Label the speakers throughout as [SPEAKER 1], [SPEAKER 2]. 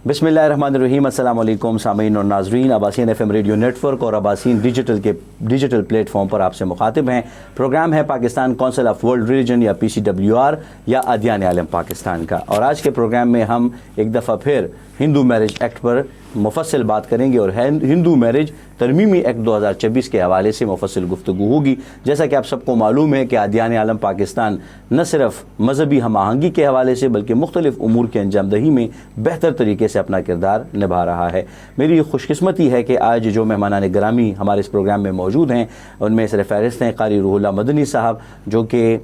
[SPEAKER 1] بسم اللہ الرحمن الرحیم۔ السلام علیکم سامعین اور ناظرین، Abasin F M radio network اور عباسین ڈیجیٹل پلیٹ فارم پر آپ سے مخاطب ہیں۔ پروگرام ہے Pakistan council of world religion یا PCWR یا ادیان عالم پاکستان کا، اور آج کے پروگرام میں ہم ایک دفعہ پھر ہندو میرج ایکٹ پر مفصل بات کریں گے اور ہندو میرج ترمیمی ایکٹ 2026 کے حوالے سے مفصل گفتگو ہوگی۔ جیسا کہ آپ سب کو معلوم ہے کہ ادیان عالم پاکستان نہ صرف مذہبی ہم آہنگی کے حوالے سے بلکہ مختلف امور کی انجام دہی میں بہتر طریقے سے اپنا کردار نبھا رہا ہے۔ میری خوش قسمتی ہے کہ آج جو مہمانان گرامی ہمارے اس پروگرام میں موجود ہیں ان میں سر فہرست ہیں قاری روح اللہ مدنی صاحب، جو کہ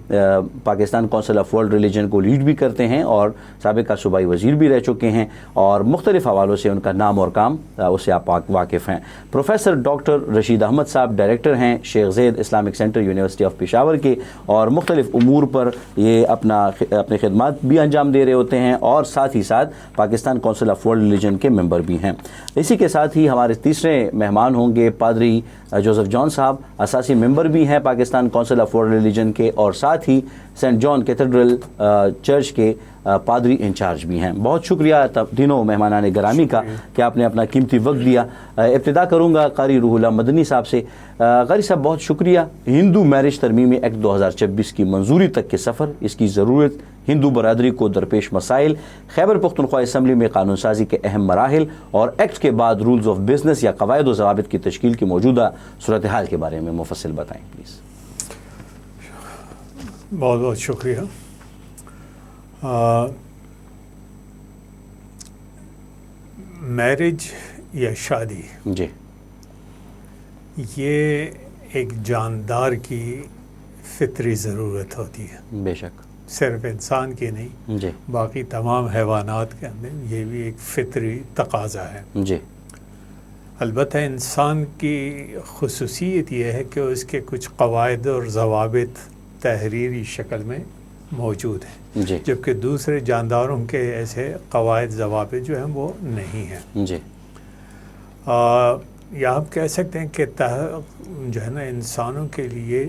[SPEAKER 1] Pakistan council of world religion کو لیڈ بھی کرتے ہیں اور سابقہ صوبائی وزیر بھی رہ چکے ہیں، اور مختلف حوالوں سے ان کا نام اور کام اس سے آپ واقف ہیں۔ پروفیسر ڈاکٹر رشید احمد صاحب ڈائریکٹر ہیں Sheikh Zayed Islamic centre university of Peshawar کے، اور مختلف امور پر یہ اپنے خدمات بھی انجام دے رہے ہوتے ہیں، اور ساتھ ہی ساتھ Pakistan council of world religion کے ممبر بھی ہیں۔ اسی کے ساتھ ہی ہمارے تیسرے مہمان ہوں گے پادری جوزف جان صاحب، اساسی ممبر بھی ہیں Pakistan council of world religion کے، اور ساتھ ہی سینٹ جان کیتھیڈرل چرچ کے پادری انچارج بھی ہیں۔ بہت شکریہ تینوں مہمانان گرامی کا کہ آپ نے اپنا قیمتی وقت دیا۔ ابتدا کروں گا قاری روح اللہ مدنی صاحب سے۔ قاری صاحب بہت شکریہ۔ ہندو میرج ترمیمی ایکٹ 2026 کی منظوری تک کے سفر، اس کی ضرورت، ہندو برادری کو درپیش مسائل، خیبر پختونخوا اسمبلی میں قانون سازی کے اہم مراحل، اور ایکٹ کے بعد رولز آف بزنس یا قواعد و ضوابط کی تشکیل کی موجودہ صورتحال کے بارے میں مفصل بتائیں پلیز۔
[SPEAKER 2] بہت بہت شکریہ۔ میرج یا شادی
[SPEAKER 1] جی،
[SPEAKER 2] یہ ایک جاندار کی فطری ضرورت ہوتی ہے،
[SPEAKER 1] بے شک،
[SPEAKER 2] صرف انسان کی نہیں،
[SPEAKER 1] جی
[SPEAKER 2] باقی تمام حیوانات کے اندر یہ بھی ایک فطری تقاضا ہے۔
[SPEAKER 1] جی،
[SPEAKER 2] البتہ انسان کی خصوصیت یہ ہے کہ اس کے کچھ قواعد اور ضوابط تحریری شکل میں موجود ہیں،
[SPEAKER 1] جی
[SPEAKER 2] جبکہ دوسرے جانداروں کے ایسے قواعد ضوابط جو ہیں وہ نہیں ہیں۔
[SPEAKER 1] جی،
[SPEAKER 2] یا آپ کہہ سکتے ہیں کہ جو ہے نا انسانوں کے لیے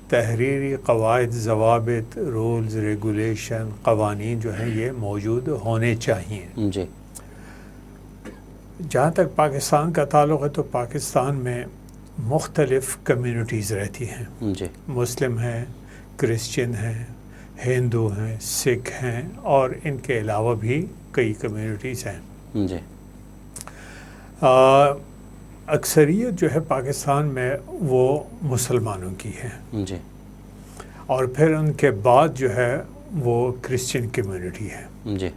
[SPEAKER 2] تحریری قواعد ضوابط، رولز، ریگولیشن، قوانین جو ہیں یہ موجود ہونے چاہیے۔
[SPEAKER 1] جی،
[SPEAKER 2] جہاں تک پاکستان کا تعلق ہے تو پاکستان میں مختلف کمیونٹیز رہتی ہیں،
[SPEAKER 1] جی، مسلم
[SPEAKER 2] ہیں، کرسچن ہیں، ہندو ہیں، سکھ ہیں، اور ان کے علاوہ بھی کئی کمیونٹیز ہیں۔
[SPEAKER 1] جی،
[SPEAKER 2] اکثریت جو ہے پاکستان میں وہ مسلمانوں کی ہے،
[SPEAKER 1] جی،
[SPEAKER 2] اور پھر ان کے بعد جو ہے وہ کرسچن کمیونٹی ہے۔
[SPEAKER 1] جی،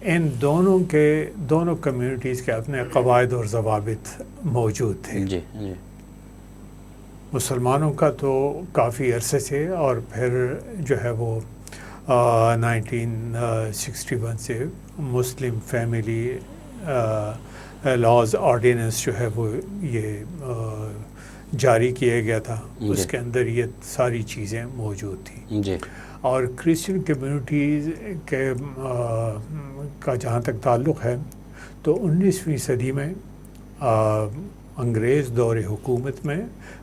[SPEAKER 2] ان دونوں کمیونٹیز کے اپنے قواعد اور ضوابط موجود تھے۔
[SPEAKER 1] جی، جی،
[SPEAKER 2] مسلمانوں کا تو کافی عرصے سے، اور پھر جو ہے وہ 1961 سے مسلم فیملی لاز آرڈیننس جو ہے وہ یہ جاری کیا گیا تھا، اس کے اندر یہ ساری چیزیں موجود تھیں۔
[SPEAKER 1] جی،
[SPEAKER 2] اور کرسچن کمیونٹیز کا جہاں تک تعلق ہے تو 19ویں صدی میں انگریز دور حکومت میں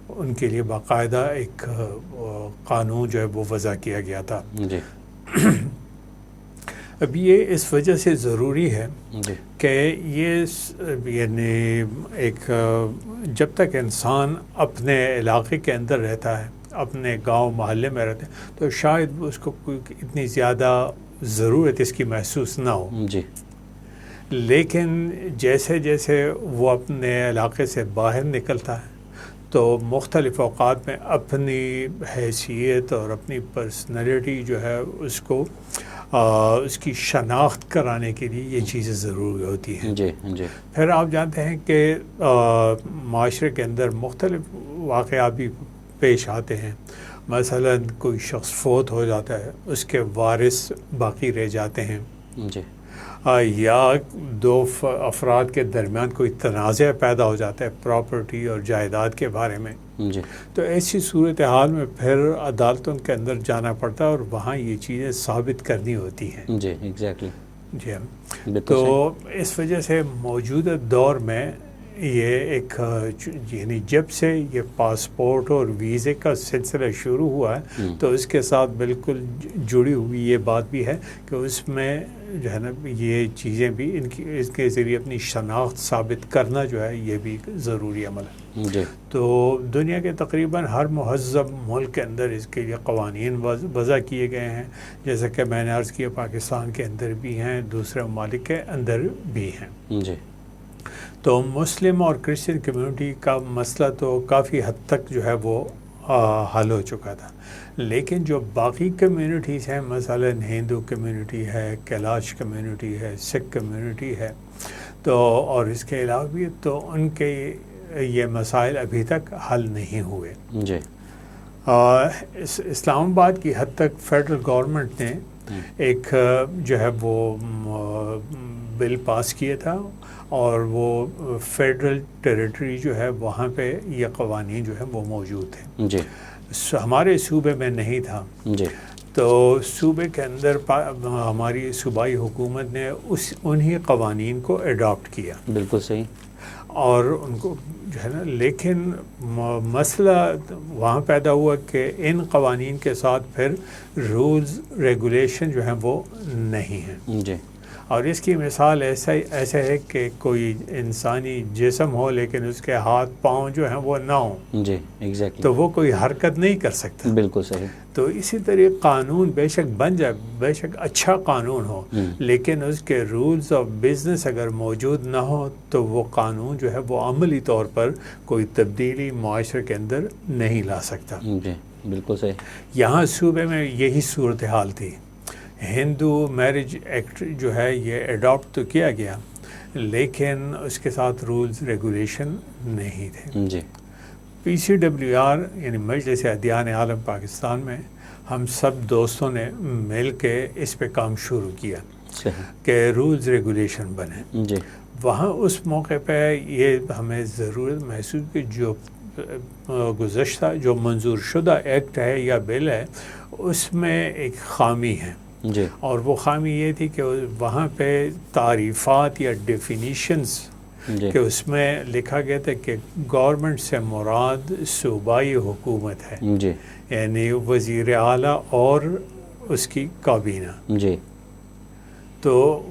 [SPEAKER 2] ان کے لیے باقاعدہ ایک قانون جو ہے وہ وضع کیا گیا تھا۔
[SPEAKER 1] جی،
[SPEAKER 2] اب یہ اس وجہ سے ضروری ہے
[SPEAKER 1] جی،
[SPEAKER 2] کہ یہ یعنی ایک جب تک انسان اپنے علاقے کے اندر رہتا ہے، اپنے گاؤں محلے میں رہتے ہیں، تو شاید اس کو کوئی اتنی زیادہ ضرورت اس کی محسوس نہ ہو،
[SPEAKER 1] جی،
[SPEAKER 2] لیکن جیسے جیسے وہ اپنے علاقے سے باہر نکلتا ہے تو مختلف اوقات میں اپنی حیثیت اور اپنی پرسنالٹی جو ہے اس کو اس کی شناخت کرانے کے لیے یہ چیزیں ضروری ہوتی ہیں۔
[SPEAKER 1] جی، جی،
[SPEAKER 2] پھر آپ جانتے ہیں کہ معاشرے کے اندر مختلف واقعات بھی پیش آتے ہیں، مثلا کوئی شخص فوت ہو جاتا ہے، اس کے وارث باقی رہ جاتے ہیں،
[SPEAKER 1] جی،
[SPEAKER 2] یا دو افراد کے درمیان کوئی تنازع پیدا ہو جاتا ہے پراپرٹی اور جائیداد کے بارے میں،
[SPEAKER 1] جی،
[SPEAKER 2] تو ایسی صورتحال میں پھر عدالتوں کے اندر جانا پڑتا ہے اور وہاں یہ چیزیں ثابت کرنی ہوتی ہیں۔
[SPEAKER 1] جی، ایگزیکٹلی،
[SPEAKER 2] جی ہاں،
[SPEAKER 1] بالکل
[SPEAKER 2] تو اس وجہ سے موجودہ دور میں یہ ایک یعنی جب سے یہ پاسپورٹ اور ویزے کا سلسلہ شروع ہوا ہے تو اس کے ساتھ بالکل جڑی ہوئی یہ بات بھی ہے کہ اس میں جو ہے نا یہ چیزیں بھی اس کے ذریعے اپنی شناخت ثابت کرنا جو ہے یہ بھی ایک ضروری عمل ہے.
[SPEAKER 1] جی.
[SPEAKER 2] تو دنیا کے تقریباً ہر مہذب ملک کے اندر اس کے لیے قوانین وضع کیے گئے ہیں، جیسا کہ میں نے عرض کیا پاکستان کے اندر بھی ہیں، دوسرے ممالک کے اندر بھی ہیں.
[SPEAKER 1] جی.
[SPEAKER 2] تو مسلم اور کرسچن کمیونٹی کا مسئلہ تو کافی حد تک جو ہے وہ حل ہو چکا تھا، لیکن جو باقی کمیونٹیز ہیں، مثلا ہندو کمیونٹی ہے، کیلاش کمیونٹی ہے، سکھ کمیونٹی ہے، تو اور اس کے علاوہ بھی تو ان کے یہ مسائل ابھی تک حل نہیں ہوئے.
[SPEAKER 1] جی.
[SPEAKER 2] اسلام آباد کی حد تک فیڈرل گورنمنٹ نے ایک جو ہے وہ بل پاس کیا تھا، اور وہ فیڈرل ٹیریٹری جو ہے وہاں پہ یہ قوانین جو ہے وہ موجود تھے.
[SPEAKER 1] جی.
[SPEAKER 2] ہمارے صوبے میں نہیں تھا.
[SPEAKER 1] جی.
[SPEAKER 2] تو صوبے کے اندر ہماری صوبائی حکومت نے انہی قوانین کو اڈاپٹ کیا.
[SPEAKER 1] بالکل صحیح.
[SPEAKER 2] اور ان کو جو ہے نا، لیکن مسئلہ وہاں پیدا ہوا کہ ان قوانین کے ساتھ پھر رولز ریگولیشن جو ہیں وہ نہیں ہیں.
[SPEAKER 1] جی.
[SPEAKER 2] اور اس کی مثال ایسا ہے کہ کوئی انسانی جسم ہو لیکن اس کے ہاتھ پاؤں جو ہیں وہ نہ ہوں.
[SPEAKER 1] جی. ایگزیکٹلی.
[SPEAKER 2] تو وہ کوئی حرکت نہیں کر سکتا.
[SPEAKER 1] بالکل صحیح.
[SPEAKER 2] تو اسی طرح قانون بے شک بن جائے، بے شک اچھا قانون ہو، لیکن اس کے رولز آف بزنس اگر موجود نہ ہو تو وہ قانون جو ہے وہ عملی طور پر کوئی تبدیلی معاشرے کے اندر نہیں لا سکتا.
[SPEAKER 1] جی. بالکل صحیح.
[SPEAKER 2] یہاں صوبے میں یہی صورتحال تھی. ہندو میرج ایکٹ جو ہے یہ اڈاپٹ تو کیا گیا، لیکن اس کے ساتھ رولز ریگولیشن نہیں تھے.
[SPEAKER 1] جی.
[SPEAKER 2] PCWR یعنی مجلس ادیان عالم پاکستان میں ہم سب دوستوں نے مل کے اس پہ کام شروع کیا کہ رولز ریگولیشن بنے.
[SPEAKER 1] جی.
[SPEAKER 2] وہاں اس موقع پہ یہ ہمیں ضرورت محسوس کہ جو گزشتہ جو منظور شدہ ایکٹ ہے یا بل ہے اس میں ایک خامی ہے.
[SPEAKER 1] جی.
[SPEAKER 2] اور وہ خامی یہ تھی کہ وہاں پہ تعریفات یا ڈیفینیشنز
[SPEAKER 1] جی.
[SPEAKER 2] کہ اس میں لکھا گیا تھا کہ گورنمنٹ سے مراد صوبائی حکومت ہے.
[SPEAKER 1] جی.
[SPEAKER 2] یعنی وزیر اعلیٰ اور اس کی کابینہ.
[SPEAKER 1] جی.
[SPEAKER 2] تو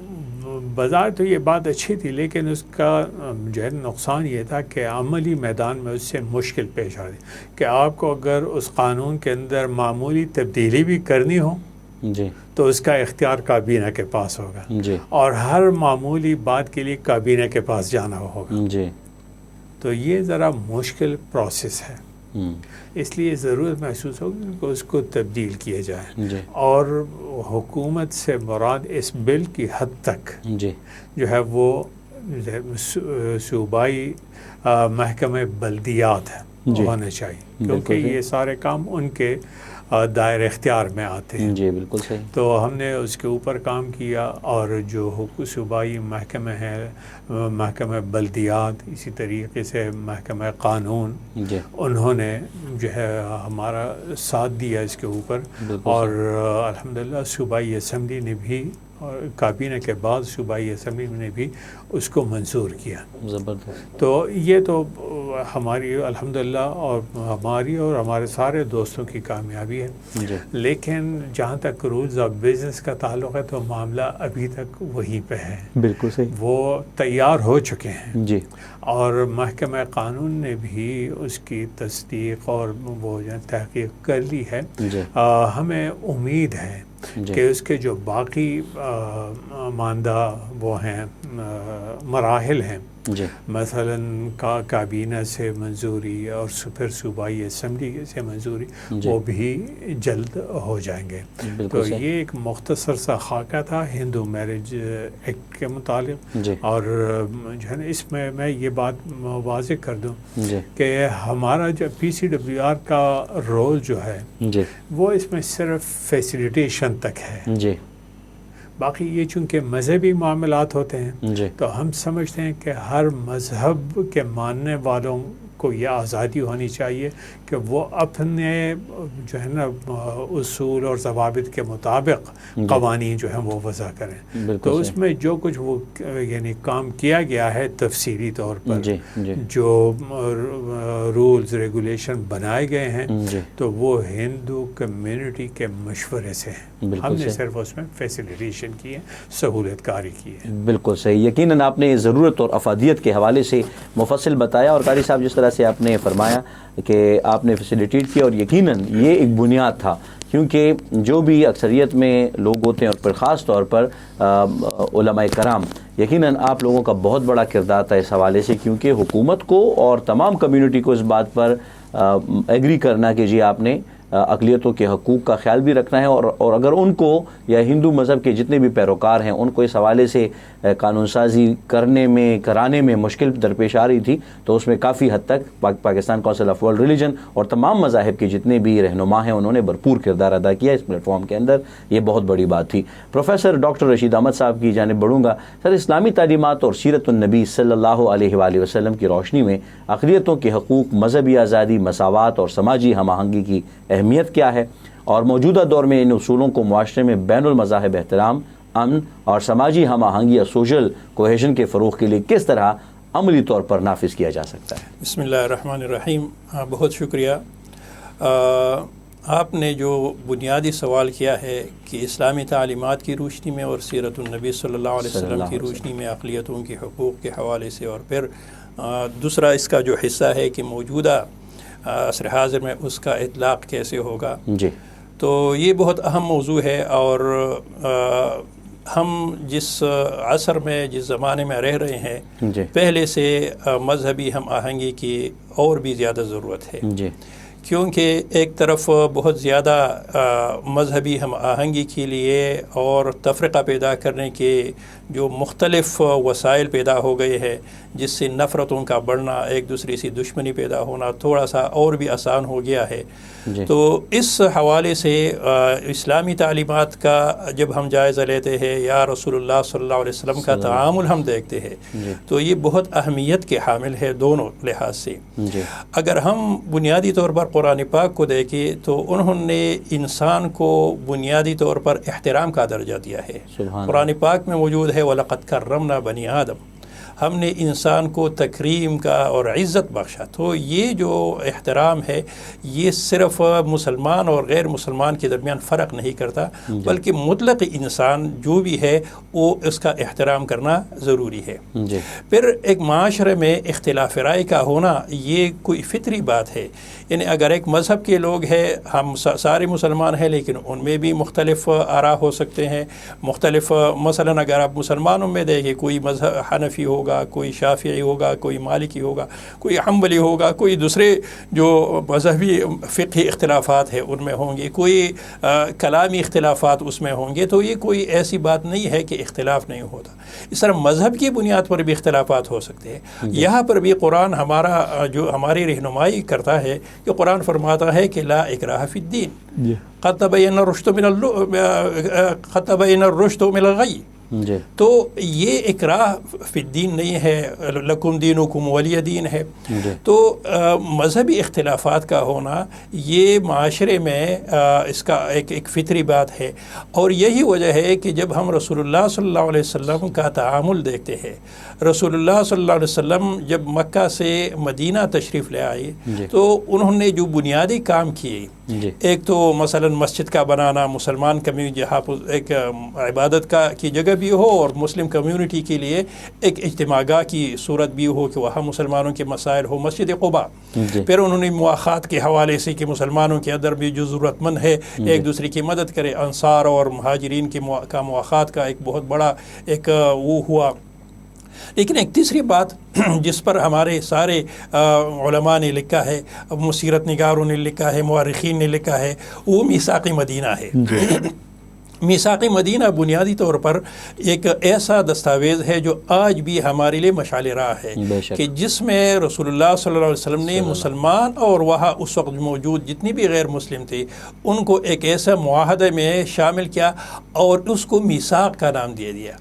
[SPEAKER 2] بظاہر تو یہ بات اچھی تھی، لیکن اس کا جو ہے نقصان یہ تھا کہ عملی میدان میں اس سے مشکل پیش آ رہی کہ آپ کو اگر اس قانون کے اندر معمولی تبدیلی بھی کرنی ہو
[SPEAKER 1] جی.
[SPEAKER 2] تو اس کا اختیار کابینہ کے پاس ہوگا.
[SPEAKER 1] جی.
[SPEAKER 2] اور ہر معمولی بات کے لیے کابینہ کے پاس جانا ہوگا.
[SPEAKER 1] جی.
[SPEAKER 2] تو یہ ذرا مشکل پروسیس ہے، اس لیے ضرورت محسوس ہوگی کہ اس کو تبدیل کیا جائے.
[SPEAKER 1] جی.
[SPEAKER 2] اور حکومت سے مراد اس بل کی حد تک
[SPEAKER 1] جی.
[SPEAKER 2] جو ہے وہ صوبائی محکمہ بلدیات ہونا چاہیے، کیونکہ یہ سارے کام ان کے دائر اختیار میں آتے ہیں.
[SPEAKER 1] جی. بالکل صحیح.
[SPEAKER 2] تو ہم نے اس کے اوپر کام کیا، اور جو صوبائی محکمہ ہے، محکمہ بلدیات، اسی طریقے سے محکمہ قانون،
[SPEAKER 1] جی.
[SPEAKER 2] انہوں نے جو ہے ہمارا ساتھ دیا اس کے اوپر. اور الحمدللہ صوبائی اسمبلی نے بھی، اور کابینہ کے بعد صوبائی اسمبلی نے بھی اس کو منظور کیا.
[SPEAKER 1] زبردست.
[SPEAKER 2] تو یہ تو ہماری الحمدللہ اور ہماری اور ہمارے سارے دوستوں کی کامیابی ہے.
[SPEAKER 1] جی.
[SPEAKER 2] لیکن جہاں تک رولز آف بزنس کا تعلق ہے تو معاملہ ابھی تک وہیں پہ ہے.
[SPEAKER 1] بالکل صحیح.
[SPEAKER 2] وہ تیار ہو چکے ہیں.
[SPEAKER 1] جی.
[SPEAKER 2] اور محکمہ قانون نے بھی اس کی تصدیق اور وہ تحقیق کر لی ہے.
[SPEAKER 1] جی.
[SPEAKER 2] ہمیں امید ہے کہ اس کے جو باقی ماندہ وہ ہیں مراحل ہیں، مثلا کابینہ سے منظوری اور پھر صوبائی اسمبلی سے منظوری، وہ بھی جلد ہو جائیں گے. تو یہ ایک مختصر سا خاکہ تھا ہندو میرج ایکٹ کے متعلق. اور جو ہے نا اس میں یہ بات واضح کر دوں کہ ہمارا جو PCWR کا رول جو ہے وہ اس میں صرف فیسیلیٹیشن تک ہے. باقی یہ چونکہ مذہبی معاملات ہوتے ہیں تو ہم سمجھتے ہیں کہ ہر مذہب کے ماننے والوں کو یہ آزادی ہونی چاہیے کہ وہ اپنے جو ہے نا اصول اور ضوابط کے مطابق قوانین جو ہیں وہ وضع کریں. تو اس میں جو کچھ وہ یعنی کام کیا گیا ہے تفصیلی طور پر جو رولز ریگولیشن بنائے گئے ہیں تو وہ ہندو کمیونٹی کے مشورے سے ہیں. ہم نے صرف اس میں فیسیلیٹیشن کی ہے, سہولت کاری کی ہے.
[SPEAKER 1] بالکل صحیح. یقیناً آپ نے ضرورت اور افادیت کے حوالے سے مفصل بتایا, اور قاری صاحب جس طرح سے آپ نے فرمایا کہ آپ نے فیسیلیٹیٹ کیا, اور یقیناً یہ ایک بنیاد تھا, کیونکہ جو بھی اکثریت میں لوگ ہوتے ہیں اور پھر خاص طور پر علماء کرام, یقیناً آپ لوگوں کا بہت بڑا کردار تھا اس حوالے سے, کیونکہ حکومت کو اور تمام کمیونٹی کو اس بات پر ایگری کرنا کہ جی آپ نے اقلیتوں کے حقوق کا خیال بھی رکھنا ہے, اور اگر ان کو یا ہندو مذہب کے جتنے بھی پیروکار ہیں ان کو اس حوالے سے قانون سازی کرانے میں مشکل درپیش آ رہی تھی, تو اس میں کافی حد تک Pakistan council of world religion اور تمام مذاہب کے جتنے بھی رہنما ہیں انہوں نے بھرپور کردار ادا کیا اس پلیٹ فارم کے اندر. یہ بہت بڑی بات تھی. پروفیسر ڈاکٹر رشید احمد صاحب کی جانب بڑھوں گا. سر, اسلامی تعلیمات اور سیرت النبی صلی اللہ علیہ وآلہ وسلم کی روشنی میں اقلیتوں کے حقوق, مذہبی آزادی, مساوات اور سماجی ہم آہنگی کی اہمیت کیا ہے, اور موجودہ دور میں ان اصولوں کو معاشرے میں بین المذاہب احترام, امن اور سماجی ہم آہنگی یا سوشل کوہیشن کے فروغ کے لیے کس طرح عملی طور پر نافذ کیا جا سکتا ہے؟
[SPEAKER 3] بسم اللہ الرحمن الرحیم. بہت شکریہ. آپ نے جو بنیادی سوال کیا ہے کہ اسلامی تعلیمات کی روشنی میں اور سیرت النبی صلی اللہ علیہ وسلم کی روشنی میں اقلیتوں کے حقوق کے حوالے سے, اور پھر دوسرا اس کا جو حصہ ہے کہ موجودہ عصر حاضر میں اس کا اطلاق کیسے ہوگا,
[SPEAKER 1] جی,
[SPEAKER 3] تو یہ بہت اہم موضوع ہے. اور ہم جس عصر میں جس زمانے میں رہ رہے ہیں پہلے سے مذہبی ہم آہنگی کی اور بھی زیادہ ضرورت ہے, کیونکہ ایک طرف بہت زیادہ مذہبی ہم آہنگی کے لیے اور تفرقہ پیدا کرنے کے جو مختلف وسائل پیدا ہو گئے ہیں, جس سے نفرتوں کا بڑھنا, ایک دوسرے سے دشمنی پیدا ہونا تھوڑا سا اور بھی آسان ہو گیا ہے. تو اس حوالے سے اسلامی تعلیمات کا جب ہم جائزہ لیتے ہیں یا رسول اللہ صلی اللہ علیہ وسلم کا تعامل ہم دیکھتے ہیں, تو یہ بہت اہمیت کے حامل ہے دونوں لحاظ سے. اگر ہم بنیادی طور پر قرآن پاک کو دیکھیں تو انہوں نے انسان کو بنیادی طور پر احترام کا درجہ دیا ہے. قرآن پاک میں موجود ہے وَلَقَدْ كَرَّمْنَا بَنِي آدم, ہم نے انسان کو تکریم کا اور عزت بخشا. تو یہ جو احترام ہے یہ صرف مسلمان اور غیر مسلمان کے درمیان فرق نہیں کرتا, بلکہ مطلق انسان جو بھی ہے وہ اس کا احترام کرنا ضروری ہے. پھر ایک معاشرے میں اختلاف رائے کا ہونا یہ کوئی فطری بات ہے. یعنی اگر ایک مذہب کے لوگ ہیں, ہم سارے مسلمان ہیں لیکن ان میں بھی مختلف آراء ہو سکتے ہیں, مختلف مثلا اگر آپ مسلمانوں میں دیکھیں کوئی مذہب حنفی ہوگا, کوئی شافعی ہوگا, کوئی مالکی ہوگا, کوئی حنبلی ہوگا, کوئی دوسرے جو مذہبی فقہی اختلافات ہیں ان میں ہوں گے, کوئی کلامی اختلافات اس میں ہوں گے. تو یہ کوئی ایسی بات نہیں ہے کہ اختلاف نہیں ہوتا. اس طرح مذہب کی بنیاد پر بھی اختلافات ہو سکتے ہیں. یہاں پر بھی قرآن ہمارا جو ہماری رہنمائی کرتا ہے کہ قرآن فرماتا ہے کہ لا اکراہ فی الدین قد تبین الرشد من الغی. تو یہ اکراہ فی الدین نہیں ہے, لکم دینکم ولی دین ہے. تو مذہبی اختلافات کا ہونا یہ معاشرے میں اس کا ایک فطری بات ہے. اور یہی وجہ ہے کہ جب ہم رسول اللہ صلی اللہ علیہ وسلم کا تعامل دیکھتے ہیں, رسول اللہ صلی اللہ علیہ وسلم جب مکہ سے مدینہ تشریف لے آئے تو انہوں نے جو بنیادی کام کیے, ایک تو مثلا مسجد کا بنانا, مسلمان کمیونٹی جہاں ایک عبادت کی جگہ بھی ہو اور مسلم کمیونٹی کے لیے ایک اجتماع گاہ کی صورت بھی ہو کہ وہاں مسلمانوں کے مسائل ہو, مسجد قباء. پھر انہوں نے مواخات کے حوالے سے کہ مسلمانوں کے اندر بھی جو ضرورت مند ہے ایک دوسرے کی مدد کرے, انصار اور مہاجرین کا مواخات کا ایک بہت بڑا ایک وہ ہوا. لیکن ایک تیسری بات جس پر ہمارے سارے علماء نے لکھا ہے, سیرت نگاروں نے لکھا ہے, مورخین نے لکھا ہے, وہ میثاق مدینہ ہے. میثاق مدینہ بنیادی طور پر ایک ایسا دستاویز ہے جو آج بھی ہمارے لیے مشعل راہ ہے, کہ جس میں رسول اللہ صلی اللہ علیہ وسلم نے مسلمان اور وہاں اس وقت موجود جتنی بھی غیر مسلم تھے ان کو ایک ایسا معاہدے میں شامل کیا اور اس کو میثاق کا نام دے دیا.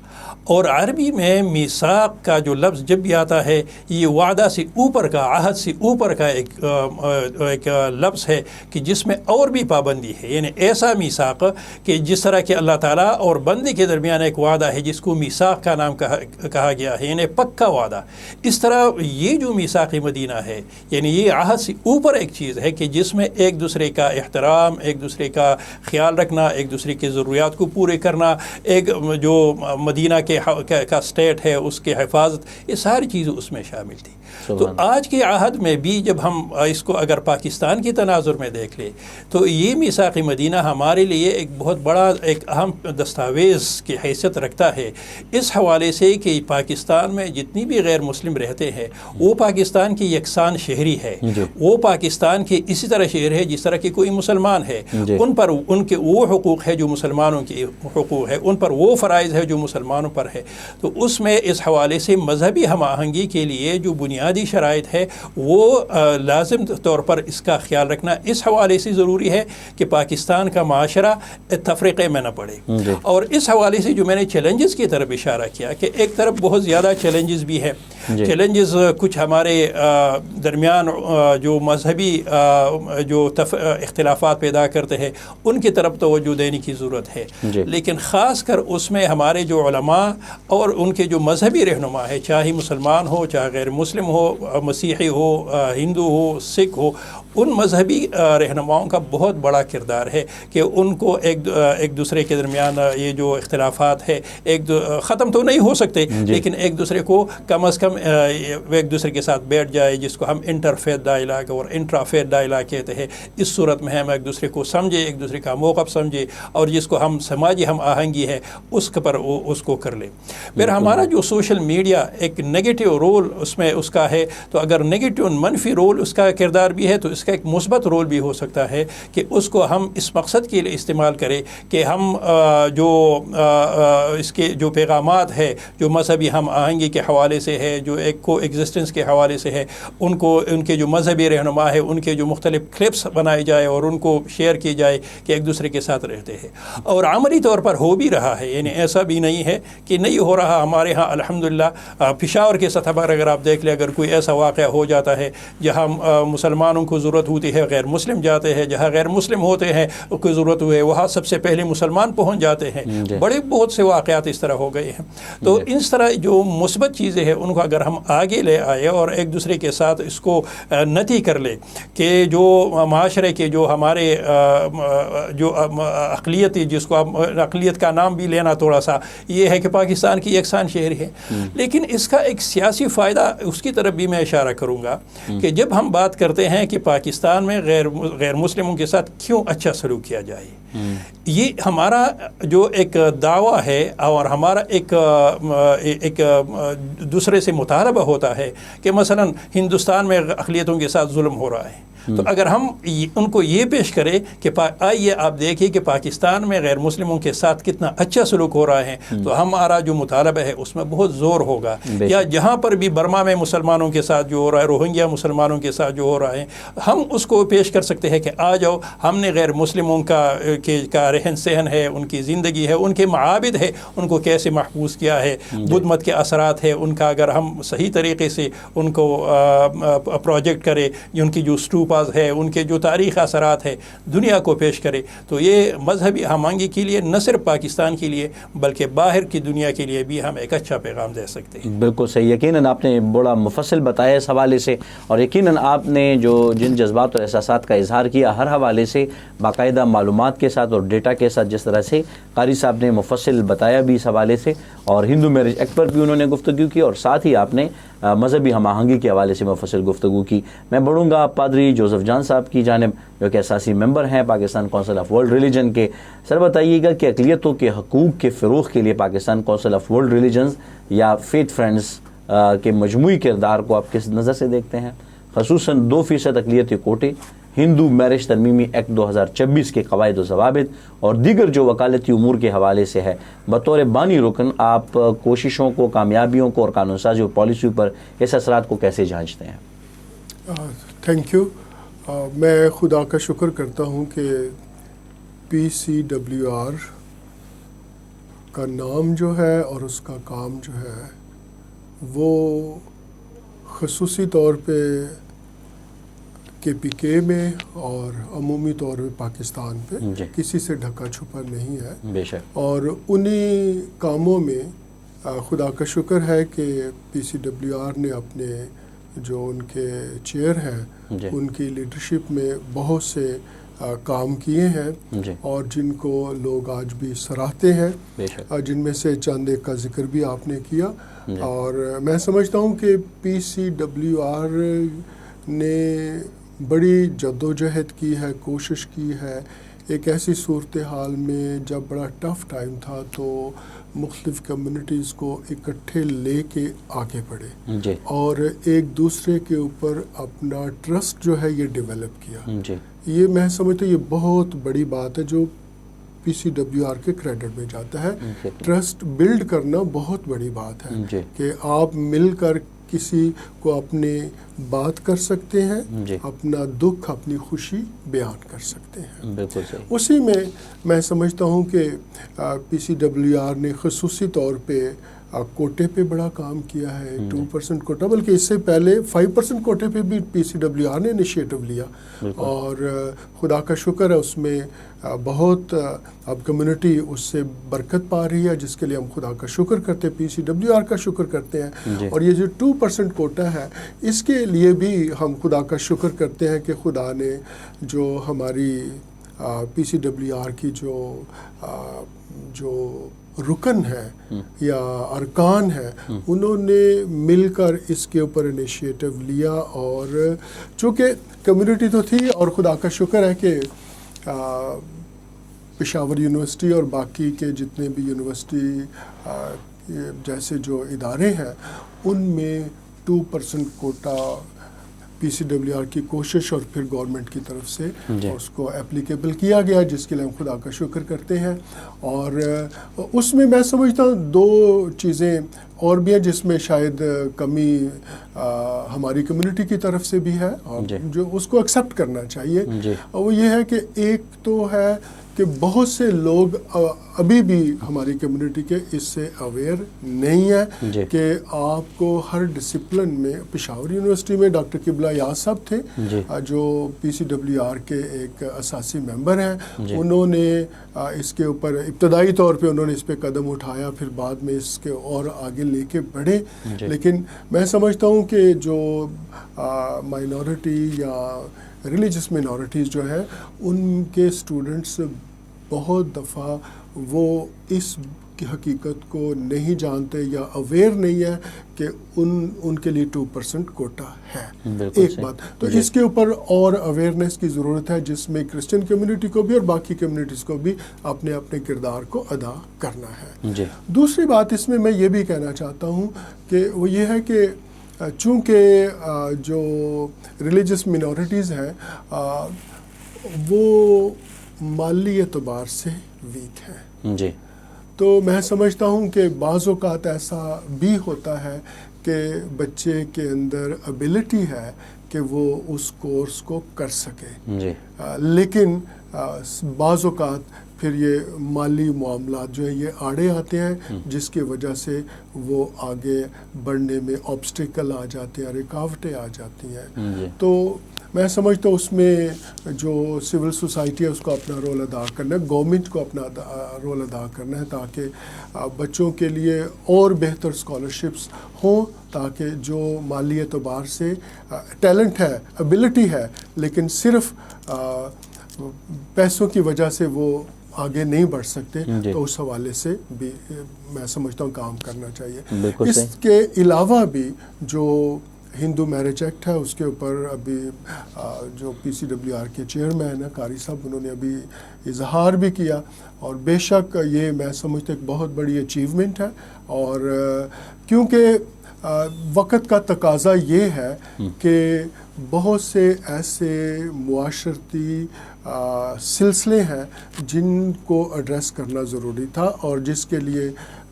[SPEAKER 3] اور عربی میں میثاق کا جو لفظ جب بھی آتا ہے یہ وعدہ سے اوپر کا، عہد سے اوپر کا ایک لفظ ہے کہ جس میں اور بھی پابندی ہے، یعنی ایسا میثاق کہ جس طرح کہ اللہ تعالیٰ اور بندے کے درمیان ایک وعدہ ہے جس کو میثاق کا نام کہا گیا ہے، یعنی پکا وعدہ، اس طرح یہ جو میثاق مدینہ ہے یعنی یہ عہد سے اوپر ایک چیز ہے کہ جس میں ایک دوسرے کا احترام، ایک دوسرے کا خیال رکھنا، ایک دوسرے کی ضروریات کو پورے کرنا، ایک جو مدینہ کا اسٹیٹ ہے اس کی حفاظت، یہ ساری چیزیں اس میں شامل تھی۔ تو آج کے عہد میں بھی جب ہم اس کو اگر پاکستان کی تناظر میں دیکھ لیں تو یہ میثاق مدینہ ہمارے لیے ایک بہت بڑا ایک اہم دستاویز کی حیثیت رکھتا ہے، اس حوالے سے کہ پاکستان میں جتنی بھی غیر مسلم رہتے ہیں وہ پاکستان کی یکساں شہری ہے، وہ پاکستان کے اسی طرح شہر ہے جس طرح کہ کوئی مسلمان ہے، ان پر ان کے وہ حقوق ہے جو مسلمانوں کے حقوق ہے، ان پر وہ فرائض ہے جو مسلمانوں پر ہے۔ تو اس میں اس حوالے سے مذہبی ہم آہنگی کے لیے جو بنیادی شرائط ہے وہ لازم طور پر اس کا خیال رکھنا اس حوالے سے ضروری ہے کہ پاکستان کا معاشرہ تفریقے میں نہ پڑے۔ اور اس حوالے سے جو میں نے چیلنجز کی طرف اشارہ کیا کہ ایک طرف بہت زیادہ چیلنجز بھی ہے، چیلنجز کچھ ہمارے درمیان جو مذہبی جو اختلافات پیدا کرتے ہیں ان کی طرف توجہ دینے کی ضرورت ہے، لیکن خاص کر اس میں ہمارے جو علماء اور ان کے جو مذہبی رہنما ہے، چاہے مسلمان ہو چاہے غیر مسلم ہو، مسیحی ہو، ہندو ہو، سکھ ہو، ان مذہبی رہنماؤں کا بہت بڑا کردار ہے کہ ان کو ایک دوسرے کے درمیان یہ جو اختلافات ہے ختم تو نہیں ہو سکتے لیکن ایک دوسرے کو کم از کم ایک دوسرے کے ساتھ بیٹھ جائے، جس کو ہم انٹر فیتھ ڈائلاگ اور انٹرا فیتھ ڈائلاگ کہتے ہیں۔ اس صورت میں ہم ایک دوسرے کو سمجھے، ایک دوسرے کا موقف سمجھے اور جس کو ہم سماجی ہم آہنگی ہے اس پر اس کو کر لیں۔ پھر ہمارا جو سوشل میڈیا ایک نیگیٹو رول اس میں اس کا ہے، تو اگر نیگیٹو منفی رول اس کا کردار بھی ہے تو اس کا ایک مثبت رول بھی ہو سکتا ہے کہ اس کو ہم اس مقصد کے لیے استعمال کریں کہ ہم جو اس کے جو پیغامات ہے جو مذہبی ہم آہنگی کے حوالے سے ہے، جو ایک کو ایگزسٹنس کے حوالے سے ہے، ان کے جو مذہبی رہنما ہے ان کے جو مختلف کلپس بنائے جائے اور ان کو شیئر کی جائے کہ ایک دوسرے کے ساتھ رہتے ہیں، اور عملی طور پر ہو بھی رہا ہے، یعنی ایسا بھی نہیں ہے کہ نہیں ہو رہا۔ ہمارے ہاں الحمدللہ پشاور کے سطح پر اگر آپ دیکھ لیں، اگر کوئی ایسا واقعہ ہو جاتا ہے جہاں مسلمانوں کو ضرورت ہوتی ہے غیر مسلم جاتے ہیں، جہاں غیر مسلم ہوتے ہیں کوئی ضرورت ہوئے وہاں سب سے پہلے مسلمان پہنچ جاتے ہیں، بڑے بہت سے واقعات اس طرح ہو گئے ہیں۔ تو اس طرح جو مثبت چیزیں ہیں ان کو اگر ہم آگے لے آئے اور ایک دوسرے کے ساتھ اس کو نتی کر لیں کہ جو معاشرے کے جو ہمارے جو اقلیت، جس کو اقلیت کا نام بھی لینا تھوڑا سا یہ ہے کہ پاکستان کی یکساں شہری ہے، لیکن اس کا ایک سیاسی فائدہ اس کی طرف بھی میں اشارہ کروں گا کہ جب ہم بات کرتے ہیں کہ پاکستان میں غیر مسلموں کے ساتھ کیوں اچھا سلوک کیا جائے، یہ ہمارا جو ایک دعویٰ ہے اور ہمارا ایک دوسرے سے مطالبہ ہوتا ہے کہ مثلا ہندوستان میں اقلیتوں کے ساتھ ظلم ہو رہا ہے، تو اگر ہم ان کو یہ پیش کریں کہ آئیے آپ دیکھیں کہ پاکستان میں غیر مسلموں کے ساتھ کتنا اچھا سلوک ہو رہا ہے، تو ہمارا جو مطالبہ ہے اس میں بہت زور ہوگا۔ یا جہاں پر بھی برما میں مسلمانوں کے ساتھ جو ہو رہا ہے، روہنگیا مسلمانوں کے ساتھ جو ہو رہا ہے، ہم اس کو پیش کر سکتے ہیں کہ آ جاؤ، ہم نے غیر مسلموں کا رہن سہن ہے، ان کی زندگی ہے، ان کے معابد ہے، ان کو کیسے محفوظ کیا ہے، بدھ مت کے اثرات ہے ان کا اگر ہم صحیح طریقے سے ان کو پروجیکٹ کرے، ان کی جو اسٹوپاز ہے، ان کے جو تاریخ اثرات ہے دنیا کو پیش کرے، تو یہ مذہبی ہم آہنگی کے لیے نہ صرف پاکستان کے لیے بلکہ باہر کی دنیا کے لیے بھی ہم ایک اچھا پیغام دے سکتے ہیں۔
[SPEAKER 1] بالکل صحیح، یقیناً آپ نے بڑا مفصل بتایا اس حوالے سے، اور یقیناً آپ نے جن جذبات اور احساسات کا اظہار کیا ہر حوالے سے باقاعدہ معلومات کے ساتھ اور ڈیٹا کے ساتھ، جس طرح سے قاری صاحب نے مفصل بتایا بھی اس حوالے سے، اور ہندو میرج ایکٹ پر بھی انہوں نے گفتگو کی، اور ساتھ ہی آپ نے مذہبی ہم آہنگی کے حوالے سے مفصل گفتگو کی۔ میں بڑھوں گا پادری جوزف جان صاحب کی جانب، جو کہ اساسی ممبر ہیں Pakistan council of world religion کے۔ سر بتائیے گا کہ اقلیتوں کے حقوق کے فروغ کے لیے Pakistan council of world religions یا فیتھ فرینڈز کے مجموعی کردار کو آپ کس نظر سے دیکھتے ہیں، خصوصاً 2% اقلیتی کوٹے، ہندو میرج ترمیمی ایکٹ 2026 کے قواعد و ضوابط اور دیگر جو وکالتی امور کے حوالے سے ہے، بطور بانی رکن آپ کوششوں کو، کامیابیوں کو اور قانون سازی اور پالیسی پر اس اثرات کو کیسے جانچتے ہیں؟
[SPEAKER 4] Thank you. میں خدا کا شکر کرتا ہوں کہ PCWR کا نام جو ہے اور اس کا کام جو ہے وہ خصوصی طور پہ KPK میں اور عمومی طور پہ پاکستان پہ کسی سے ڈھکا چھپا نہیں ہے.
[SPEAKER 1] بے شک.
[SPEAKER 4] اور انہی کاموں میں خدا کا شکر ہے کہ PCWR نے اپنے جو ان کے چیئر ہیں ان کی لیڈرشپ میں بہت سے کام کیے ہیں اور جن کو لوگ آج بھی سراہتے ہیں, جن میں سے چند ایک کا ذکر بھی آپ نے کیا. اور میں سمجھتا ہوں کہ PCWR نے بڑی جدوجہد کی ہے, کوشش کی ہے. ایک ایسی صورتحال میں جب بڑا ٹف ٹائم تھا تو مختلف کمیونٹیز کو اکٹھے لے کے آگے بڑھے اور ایک دوسرے کے اوپر اپنا ٹرسٹ جو ہے یہ ڈیولپ کیا. یہ میں سمجھتا ہوں یہ بہت بڑی بات ہے جو PCWR کے کریڈٹ میں جاتا ہے. ٹرسٹ بلڈ کرنا بہت بڑی بات ہے کہ آپ مل کر کسی کو اپنے بات کر سکتے ہیں, اپنا دکھ اپنی خوشی بیان کر سکتے ہیں.
[SPEAKER 1] بالکل صحیح.
[SPEAKER 4] اسی میں سمجھتا ہوں کہ PCWR نے خصوصی طور پہ کوٹے پہ بڑا کام کیا ہے. 2% کوٹا, بلکہ اس سے پہلے 5% کوٹے پہ بھی PCWR نے انیشیٹو لیا اور خدا کا شکر ہے اس میں بہت اب کمیونٹی اس سے برکت پا رہی ہے, جس کے لیے ہم خدا کا شکر کرتے ہیں, PCWR کا شکر کرتے ہیں. اور یہ جو 2% کوٹا ہے اس کے لیے بھی ہم خدا کا شکر کرتے ہیں کہ خدا نے جو ہماری PCWR کی جو رکن ہے یا ارکان ہے انہوں نے مل کر اس کے اوپر انیشیٹو لیا. اور چونکہ کمیونٹی تو تھی اور خدا کا شکر ہے کہ پشاور یونیورسٹی اور باقی کے جتنے بھی یونیورسٹی جیسے جو ادارے ہیں ان میں 2% کوٹا PCWR کی کوشش اور پھر گورنمنٹ کی طرف سے اس کو اپلیکیبل کیا گیا, جس کے لیے ہم خدا کا شکر کرتے ہیں. اور اس میں سمجھتا ہوں دو چیزیں اور بھی ہیں جس میں شاید کمی ہماری کمیونٹی کی طرف سے بھی ہے اور جو اس کو ایکسیپٹ کرنا چاہیے. اور وہ یہ ہے کہ ایک تو ہے کہ بہت سے لوگ ابھی بھی ہماری کمیونٹی کے اس سے اویئر نہیں ہے کہ آپ کو ہر ڈسپلن میں, پشاور یونیورسٹی میں ڈاکٹر قبلہ یاز صاحب تھے جو PCWR کے ایک اساسی ممبر ہیں, انہوں نے اس کے اوپر ابتدائی طور پہ انہوں نے اس پہ قدم اٹھایا, پھر بعد میں اس کے اور آگے لے کے بڑھے. لیکن میں سمجھتا ہوں کہ جو مائنورٹی یا ریلیجس مینورٹیز جو ہے ان کے اسٹوڈنٹس بہت دفعہ وہ اس کی حقیقت کو نہیں جانتے یا اویئر نہیں ہے کہ ان کے لیے 2% کوٹا ہے. ایک بات تو اس کے اوپر اور اویئرنیس کی ضرورت ہے, جس میں کرسچن کمیونٹی کو بھی اور باقی کمیونٹیز کو بھی اپنے اپنے کردار کو ادا کرنا ہے. دوسری بات اس میں یہ بھی کہنا چاہتا ہوں کہ وہ یہ ہے کہ چونکہ جو ریلیجس مینورٹیز ہیں وہ مالی اعتبار سے ویک ہیں, تو میں سمجھتا ہوں کہ بعض اوقات ایسا بھی ہوتا ہے کہ بچے کے اندر ایبلٹی ہے کہ وہ اس کورس کو کر سکے, لیکن بعض اوقات پھر یہ مالی معاملات جو ہیں یہ آڑے آتے ہیں, جس کی وجہ سے وہ آگے بڑھنے میں آبسٹیکل آ جاتے ہیں, رکاوٹیں آ جاتی ہیں. تو میں سمجھتا ہوں اس میں جو سول سوسائٹی ہے اس کو اپنا رول ادا کرنا ہے, گورنمنٹ کو اپنا رول ادا کرنا ہے تاکہ بچوں کے لیے اور بہتر اسکالرشپس ہوں, تاکہ جو مالی اعتبار سے ٹیلنٹ ہے, ایبلٹی ہے, لیکن صرف پیسوں کی وجہ سے وہ آگے نہیں بڑھ سکتے, تو اس حوالے سے بھی میں سمجھتا ہوں کام کرنا چاہیے. اس کے علاوہ بھی جو ہندو میرج ایکٹ ہے اس کے اوپر ابھی جو PCWR کے چیئرمین ہیں قاری صاحب, انہوں نے ابھی اظہار بھی کیا, اور بے شک یہ میں سمجھتا ہوں ایک بہت بڑی اچیومنٹ ہے. اور کیونکہ وقت کا تقاضا یہ ہے کہ بہت سے ایسے معاشرتی سلسلے ہیں جن کو ایڈریس کرنا ضروری تھا, اور جس کے لیے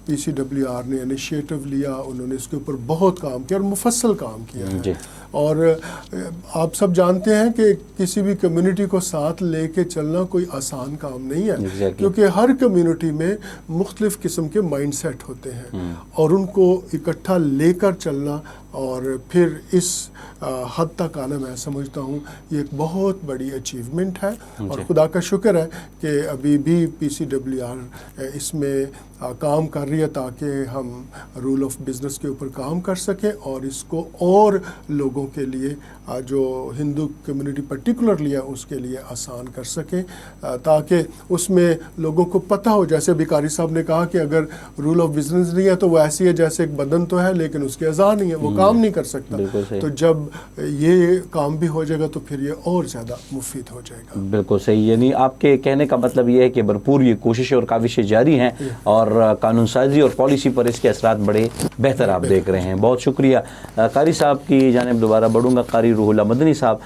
[SPEAKER 4] PCWR نے انیشیٹو لیا, انہوں نے اس کے اوپر بہت کام کیا اور مفصل کام کیا ہے. اور آپ سب جانتے ہیں کہ کسی بھی کمیونٹی کو ساتھ لے کے چلنا کوئی آسان کام نہیں ہے, کیونکہ ہر کمیونٹی میں مختلف قسم کے مائنڈ سیٹ ہوتے ہیں, اور ان کو اکٹھا لے کر چلنا اور پھر اس حد تک آنا, میں سمجھتا ہوں یہ ایک بہت بڑی اچیومنٹ ہے. اور خدا کا شکر ہے کہ ابھی بھی PCWR اس میں کام کر رہی ہے تاکہ ہم رول آف بزنس کے اوپر کام کر سکیں اور اس کو اور لوگوں کے لیے جو ہندو کمیونٹی پرٹیکولرلی ہے اس کے لیے آسان کر سکیں, تاکہ اس میں لوگوں کو پتہ ہو. جیسے بیکاری صاحب نے کہا کہ اگر رول آف بزنس نہیں ہے تو وہ ایسی ہے جیسے ایک بدن تو ہے لیکن اس کے اعضاء نہیں ہے, وہ کام نہیں کر سکتا. تو جب یہ کام بھی ہو جائے گا تو پھر یہ اور زیادہ مفید ہو جائے گا.
[SPEAKER 1] بالکل صحیح. یعنی آپ کے کہنے کا مطلب یہ ہے کہ بھرپور یہ کوششیں اور کاوشیں جاری ہیں اور قانون سازی اور پالیسی پر اس کے اثرات بڑے بہتر آپ دیکھ رہے ہیں. بہت شکریہ. قاری صاحب کی جانب دوبارہ بڑھوں گا. قاری روح اللہ مدنی صاحب,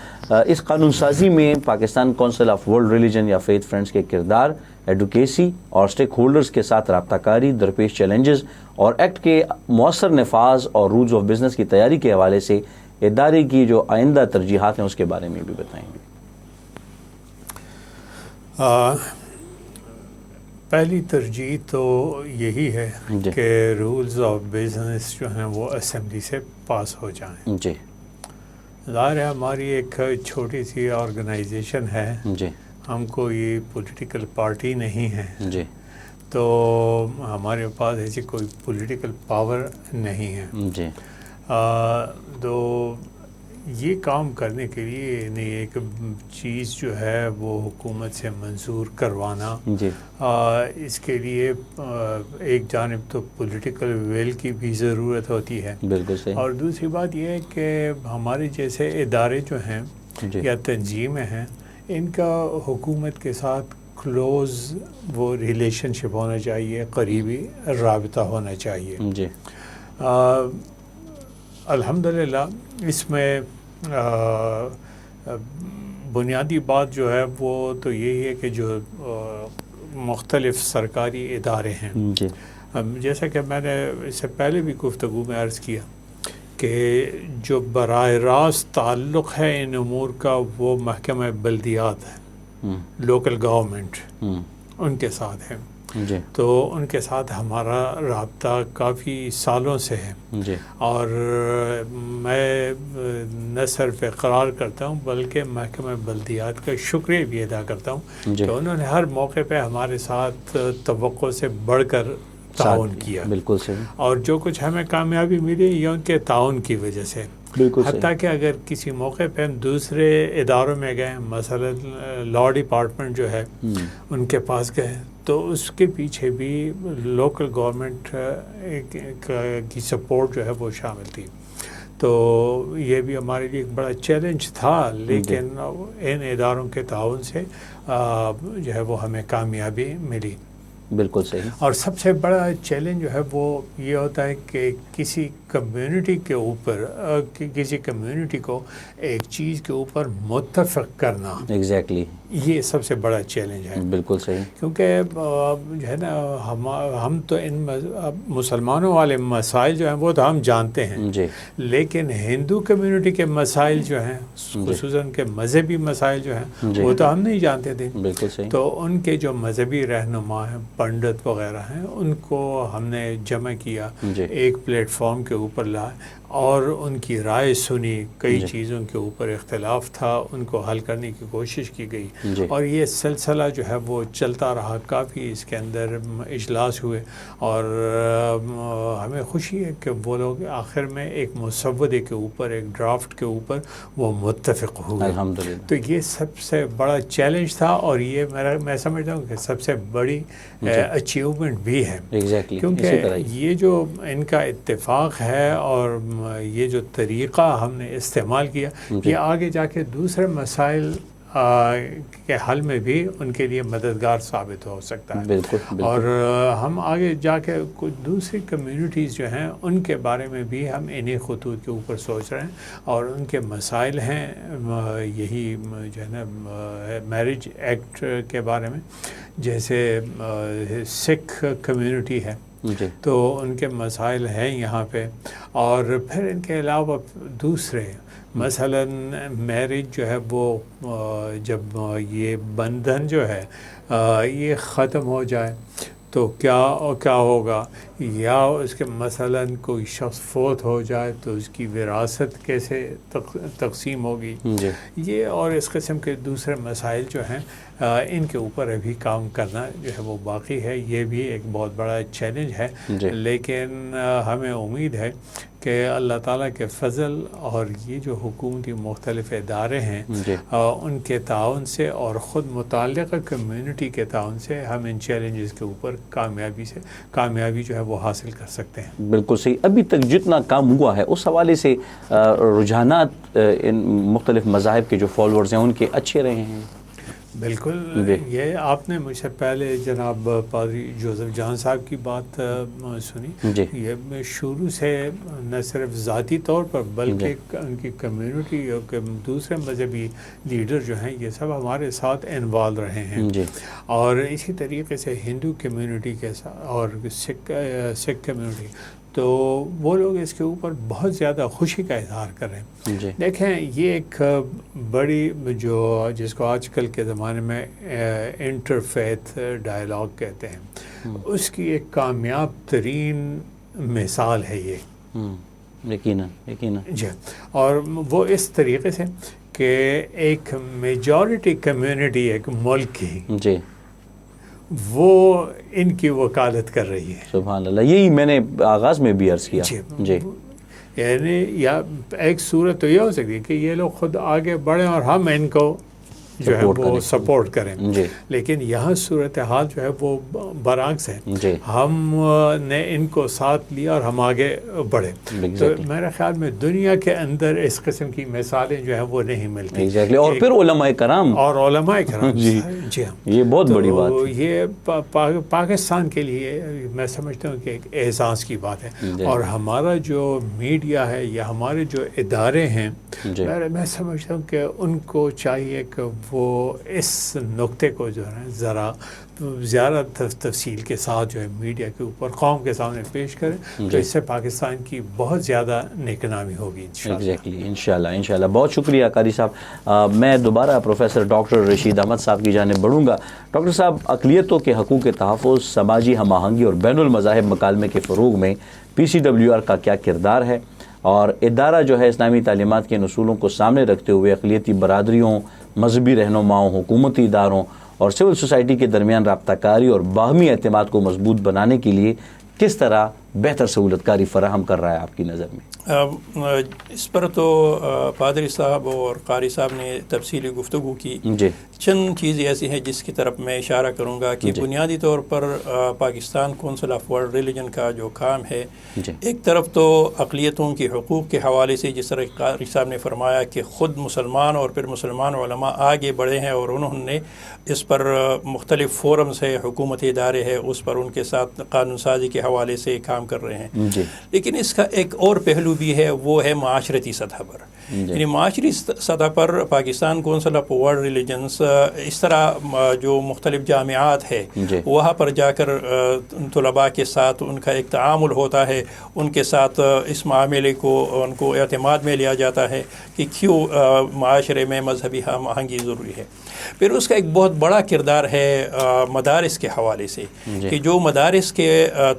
[SPEAKER 1] اس قانون سازی میں Pakistan council of world religion یا فیتھ فرینڈز کے کردار, ایڈوکیسی اور سٹیک ہولڈرز کے ساتھ رابطہ کاری, درپیش چیلنجز اور ایکٹ کے مؤثر نفاذ اور رولز آف بزنس کی تیاری کے حوالے سے ادارے کی جو آئندہ ترجیحات ہیں اس کے بارے میں بھی بتائیں گے.
[SPEAKER 2] پہلی ترجیح تو یہی ہے کہ رولز آف بزنس جو ہیں وہ اسمبلی سے پاس ہو جائیں.
[SPEAKER 1] جی
[SPEAKER 2] ظاہر ہے ہماری ایک چھوٹی سی آرگنائزیشن ہے,
[SPEAKER 1] جی
[SPEAKER 2] ہم کوئی پولیٹیکل پارٹی نہیں ہے,
[SPEAKER 1] جی
[SPEAKER 2] تو ہمارے پاس ایسی کوئی پولیٹیکل پاور نہیں ہے.
[SPEAKER 1] جی
[SPEAKER 2] تو یہ کام کرنے کے لیے یعنی ایک چیز جو ہے وہ حکومت سے منظور کروانا,
[SPEAKER 1] جی
[SPEAKER 2] اس کے لیے ایک جانب تو پولیٹیکل ویل کی بھی ضرورت ہوتی ہے.
[SPEAKER 1] بالکل صحیح.
[SPEAKER 2] اور دوسری بات یہ ہے کہ ہمارے جیسے ادارے جو ہیں یا تنظیمیں ہیں, ان کا حکومت کے ساتھ کلوز وہ ریلیشن شپ ہونا چاہیے, قریبی رابطہ ہونا چاہیے.
[SPEAKER 1] جی
[SPEAKER 2] الحمدللہ اس میں بنیادی بات جو ہے وہ تو یہی ہے کہ جو مختلف سرکاری ادارے ہیں,
[SPEAKER 1] جی
[SPEAKER 2] جیسا کہ میں نے اس سے پہلے بھی گفتگو میں عرض کیا کہ جو براہ راست تعلق ہے ان امور کا وہ محکمہ بلدیات ہے, لوکل گورنمنٹ, ان کے ساتھ ہے.
[SPEAKER 1] جی
[SPEAKER 2] تو ان کے ساتھ ہمارا رابطہ کافی سالوں سے ہے.
[SPEAKER 1] جی
[SPEAKER 2] اور میں نہ صرف اقرار کرتا ہوں بلکہ محکمہ بلدیات کا شکریہ بھی ادا کرتا ہوں کہ انہوں نے ہر موقع پہ ہمارے ساتھ توقع سے بڑھ کر تعاون کیا.
[SPEAKER 1] بالکل صحیح. اور
[SPEAKER 2] جو کچھ ہمیں کامیابی ملی یہ ان کے تعاون کی وجہ سے. حتیٰ کہ اگر کسی موقع پہ ہم دوسرے اداروں میں گئے, مثلا لاء ڈپارٹمنٹ جو ہے ان کے پاس گئے, تو اس کے پیچھے بھی لوکل گورنمنٹ کی سپورٹ جو ہے وہ شامل تھی. تو یہ بھی ہمارے لیے ایک بڑا چیلنج تھا, لیکن ان اداروں کے تعاون سے جو ہے وہ ہمیں کامیابی ملی.
[SPEAKER 1] بالکل صحیح.
[SPEAKER 2] اور سب سے بڑا چیلنج جو ہے وہ یہ ہوتا ہے کہ کسی کمیونٹی کے اوپر کسی کمیونٹی کو ایک چیز کے اوپر متفق کرنا.
[SPEAKER 1] ایگزیکٹلی.
[SPEAKER 2] یہ سب سے بڑا چیلنج ہے.
[SPEAKER 1] بالکل صحیح.
[SPEAKER 2] کیونکہ جو ہے نا ہم تو ان مسلمانوں والے مسائل جو ہیں وہ تو ہم جانتے ہیں,
[SPEAKER 1] جی,
[SPEAKER 2] لیکن ہندو کمیونٹی کے مسائل جو ہیں خصوصاً کے مذہبی مسائل جو ہیں وہ تو ہم نہیں جانتے تھے.
[SPEAKER 1] بالکل صحیح.
[SPEAKER 2] تو ان کے جو مذہبی رہنما ہیں, پنڈت وغیرہ ہیں, ان کو ہم نے جمع کیا, ایک پلیٹ فارم کے اوپر لائے اور ان کی رائے سنی. کئی چیزوں کے اوپر اختلاف تھا, ان کو حل کرنے کی کوشش کی گئی, اور یہ سلسلہ جو ہے وہ چلتا رہا. کافی اس کے اندر اجلاس ہوئے اور ہمیں خوشی ہے کہ وہ لوگ آخر میں ایک مسودے کے اوپر, ایک ڈرافٹ کے اوپر وہ متفق ہوئے.
[SPEAKER 1] الحمدللہ.
[SPEAKER 2] تو یہ سب سے بڑا چیلنج تھا اور یہ میں سمجھتا ہوں کہ سب سے بڑی اچیومنٹ بھی ہے. کیونکہ یہ جو ان کا اتفاق ہے اور یہ جو طریقہ ہم نے استعمال کیا, یہ آگے جا کے دوسرے مسائل کے حل میں بھی ان کے لیے مددگار ثابت ہو سکتا ہے.
[SPEAKER 1] بالکل. اور
[SPEAKER 2] ہم آگے جا کے کچھ دوسری کمیونٹیز جو ہیں ان کے بارے میں بھی ہم انہی خطوط کے اوپر سوچ رہے ہیں, اور ان کے مسائل ہیں یہی جو ہے نا میرج ایکٹ کے بارے میں. جیسے سکھ کمیونٹی ہے, تو ان کے مسائل ہیں یہاں پہ. اور پھر ان کے علاوہ دوسرے مثلاً میرج جو ہے وہ جب یہ بندھن جو ہے یہ ختم ہو جائے تو کیا ہوگا, یا اس کے مثلاً کوئی شخص فوت ہو جائے تو اس کی وراثت کیسے تقسیم ہوگی, یہ اور اس قسم کے دوسرے مسائل جو ہیں ان کے اوپر ابھی کام کرنا جو ہے وہ باقی ہے. یہ بھی ایک بہت بڑا چیلنج ہے, لیکن ہمیں امید ہے کہ اللہ تعالیٰ کے فضل اور یہ جو حکومتی مختلف ادارے ہیں ان کے تعاون سے اور خود متعلقہ کمیونٹی کے تعاون سے ہم ان چیلنجز کے اوپر کامیابی جو ہے وہ حاصل کر سکتے ہیں.
[SPEAKER 1] بالکل صحیح. ابھی تک جتنا کام ہوا ہے اس حوالے سے رجحانات ان مختلف مذاہب کے جو فالوورز ہیں ان کے اچھے رہے ہیں؟
[SPEAKER 2] بالکل. یہ آپ نے مجھ سے پہلے جناب پادری جوزف جان صاحب کی بات سنی. یہ شروع سے نہ صرف ذاتی طور پر بلکہ ان کی کمیونٹی اور دوسرے مذہبی لیڈر جو ہیں یہ سب ہمارے ساتھ انوالو رہے ہیں, اور اسی طریقے سے ہندو کمیونٹی کے ساتھ اور سکھ کمیونٹی, تو وہ لوگ اس کے اوپر بہت زیادہ خوشی کا اظہار کر رہے ہیں. دیکھیں یہ ایک بڑی جو جس کو آج کل کے زمانے میں انٹرفیتھ ڈائلاگ کہتے ہیں, اس کی ایک کامیاب ترین مثال ہے یہ.
[SPEAKER 1] یقیناً
[SPEAKER 2] جی. اور وہ اس طریقے سے کہ ایک میجورٹی کمیونٹی ایک ملک کی وہ ان کی وکالت کر رہی ہے.
[SPEAKER 1] سبحان اللہ. یہی میں نے آغاز میں بھی عرض کیا.
[SPEAKER 2] جی. یعنی یا ایک صورت تو یہ ہو سکتی ہے کہ یہ لوگ خود آگے بڑھیں اور ہم ان کو جو ہے وہ سپورٹ کریں, لیکن یہاں صورتحال جو ہے وہ برعکس ہے. ہم نے ان کو ساتھ لیا اور ہم آگے بڑھے. تو میرے خیال میں دنیا کے اندر اس قسم کی مثالیں جو ہیں وہ نہیں ملتی.
[SPEAKER 1] اور پھر علماء کرام
[SPEAKER 2] جی ہاں,
[SPEAKER 1] یہ بہت بڑی بات ہے.
[SPEAKER 2] یہ پاکستان کے لیے میں سمجھتا ہوں کہ ایک اعزاز کی بات ہے. اور ہمارا جو میڈیا ہے یا ہمارے جو ادارے ہیں میں سمجھتا ہوں کہ ان کو چاہیے کہ وہ اس نقطے کو جو ہے ذرا زیادہ تفصیل کے ساتھ جو ہے میڈیا کے اوپر قوم کے سامنے پیش کریں, تو اس سے پاکستان کی بہت زیادہ نیک نامی ہوگی
[SPEAKER 1] انشاءاللہ. بہت شکریہ قاری صاحب. میں دوبارہ پروفیسر ڈاکٹر رشید احمد صاحب کی جانب بڑھوں گا. ڈاکٹر صاحب, اقلیتوں کے حقوق تحفظ, سماجی ہم آہنگی اور بین المذاہب مکالمے کے فروغ میں PCWR کا کیا کردار ہے, اور ادارہ جو ہے اسلامی تعلیمات کے اصولوں کو سامنے رکھتے ہوئے اقلیتی برادریوں, مذہبی رہنماؤں, حکومتی اداروں اور سول سوسائٹی کے درمیان رابطہ کاری اور باہمی اعتماد کو مضبوط بنانے کے لیے کس طرح بہتر سہولت کاری فراہم کر رہا ہے آپ کی نظر میں؟
[SPEAKER 3] اس پر تو پادری صاحب اور قاری صاحب نے تفصیلی گفتگو کی. چند چیزیں ایسی ہیں جس کی طرف میں اشارہ کروں گا کہ بنیادی طور پر Pakistan council of world religion کا جو کام ہے, ایک طرف تو اقلیتوں کے حقوق کے حوالے سے جس طرح قاری صاحب نے فرمایا کہ خود مسلمان اور پھر مسلمان علماء آگے بڑھے ہیں اور انہوں نے اس پر مختلف فورمز ہے, حکومتی ادارے ہیں, اس پر ان کے ساتھ قانون سازی کے حوالے سے کام کر رہے ہیں. لیکن اس کا ایک اور پہلو بھی ہے, وہ ہے معاشرتی سطح پر. یعنی معاشرتی سطح پر Pakistan council of world religions اس طرح جو مختلف جامعات ہے وہاں پر جا کر طلباء کے ساتھ ان کا ایک تعامل ہوتا ہے, ان کے ساتھ اس معاملے کو ان کو اعتماد میں لیا جاتا ہے کہ کیوں معاشرے میں مذہبی ہم آہنگی ضروری ہے. پھر اس کا ایک بہت بڑا کردار ہے مدارس کے حوالے سے کہ جو مدارس کے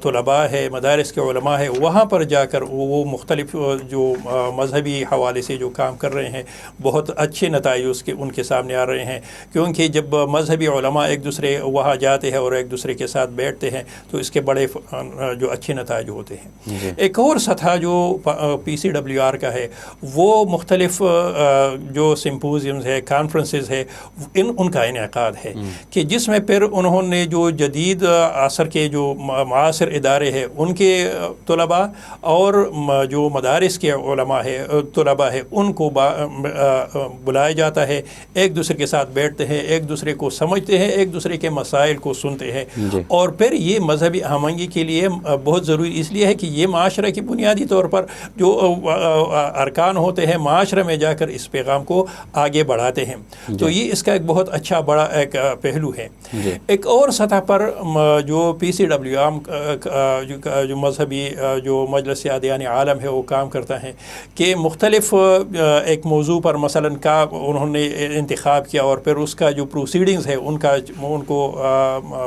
[SPEAKER 3] طلباء ہے, مدارس کے علماء ہے, وہاں پر جا کر وہ مختلف جو مذہبی حوالے سے جو کام کر رہے ہیں بہت اچھے نتائج ان کے سامنے آ رہے ہیں, کیونکہ جب مذہبی علماء ایک دوسرے وہاں جاتے ہیں اور ایک دوسرے کے ساتھ بیٹھتے ہیں تو اس کے بڑے جو اچھے نتائج ہوتے ہیں. ایک اور سطح جو PCWR کا ہے وہ مختلف جو سمپوزیمز ہے, کانفرنسز ہے, ان کا انعقاد ہے کہ جس میں پھر انہوں نے جو جدید عصر کے جو معاصر ادارے ہیں ان کے طلباء اور جو مدارس کے علماء ہے طلباء ہے ان کو بلایا جاتا ہے، ایک دوسرے کے ساتھ بیٹھتے ہیں، ایک دوسرے کو سمجھتے ہیں، ایک دوسرے کے مسائل کو سنتے ہیں، اور پھر یہ مذہبی ہم آہنگی کے لیے بہت ضروری اس لیے ہے کہ یہ معاشرے کی بنیادی طور پر جو ارکان ہوتے ہیں معاشرے میں جا کر اس پیغام کو آگے بڑھاتے ہیں. تو یہ اس کا ایک بہت اچھا بڑا ایک پہلو ہے. ایک اور سطح پر جو PCWM جو مذہبی جو مجلس ادیان عالم ہے وہ کام کرتا ہے کہ مختلف ایک موضوع پر مثلا کا انہوں نے انتخاب کیا اور پھر اس کا جو پروسیڈنگز ہے ان کو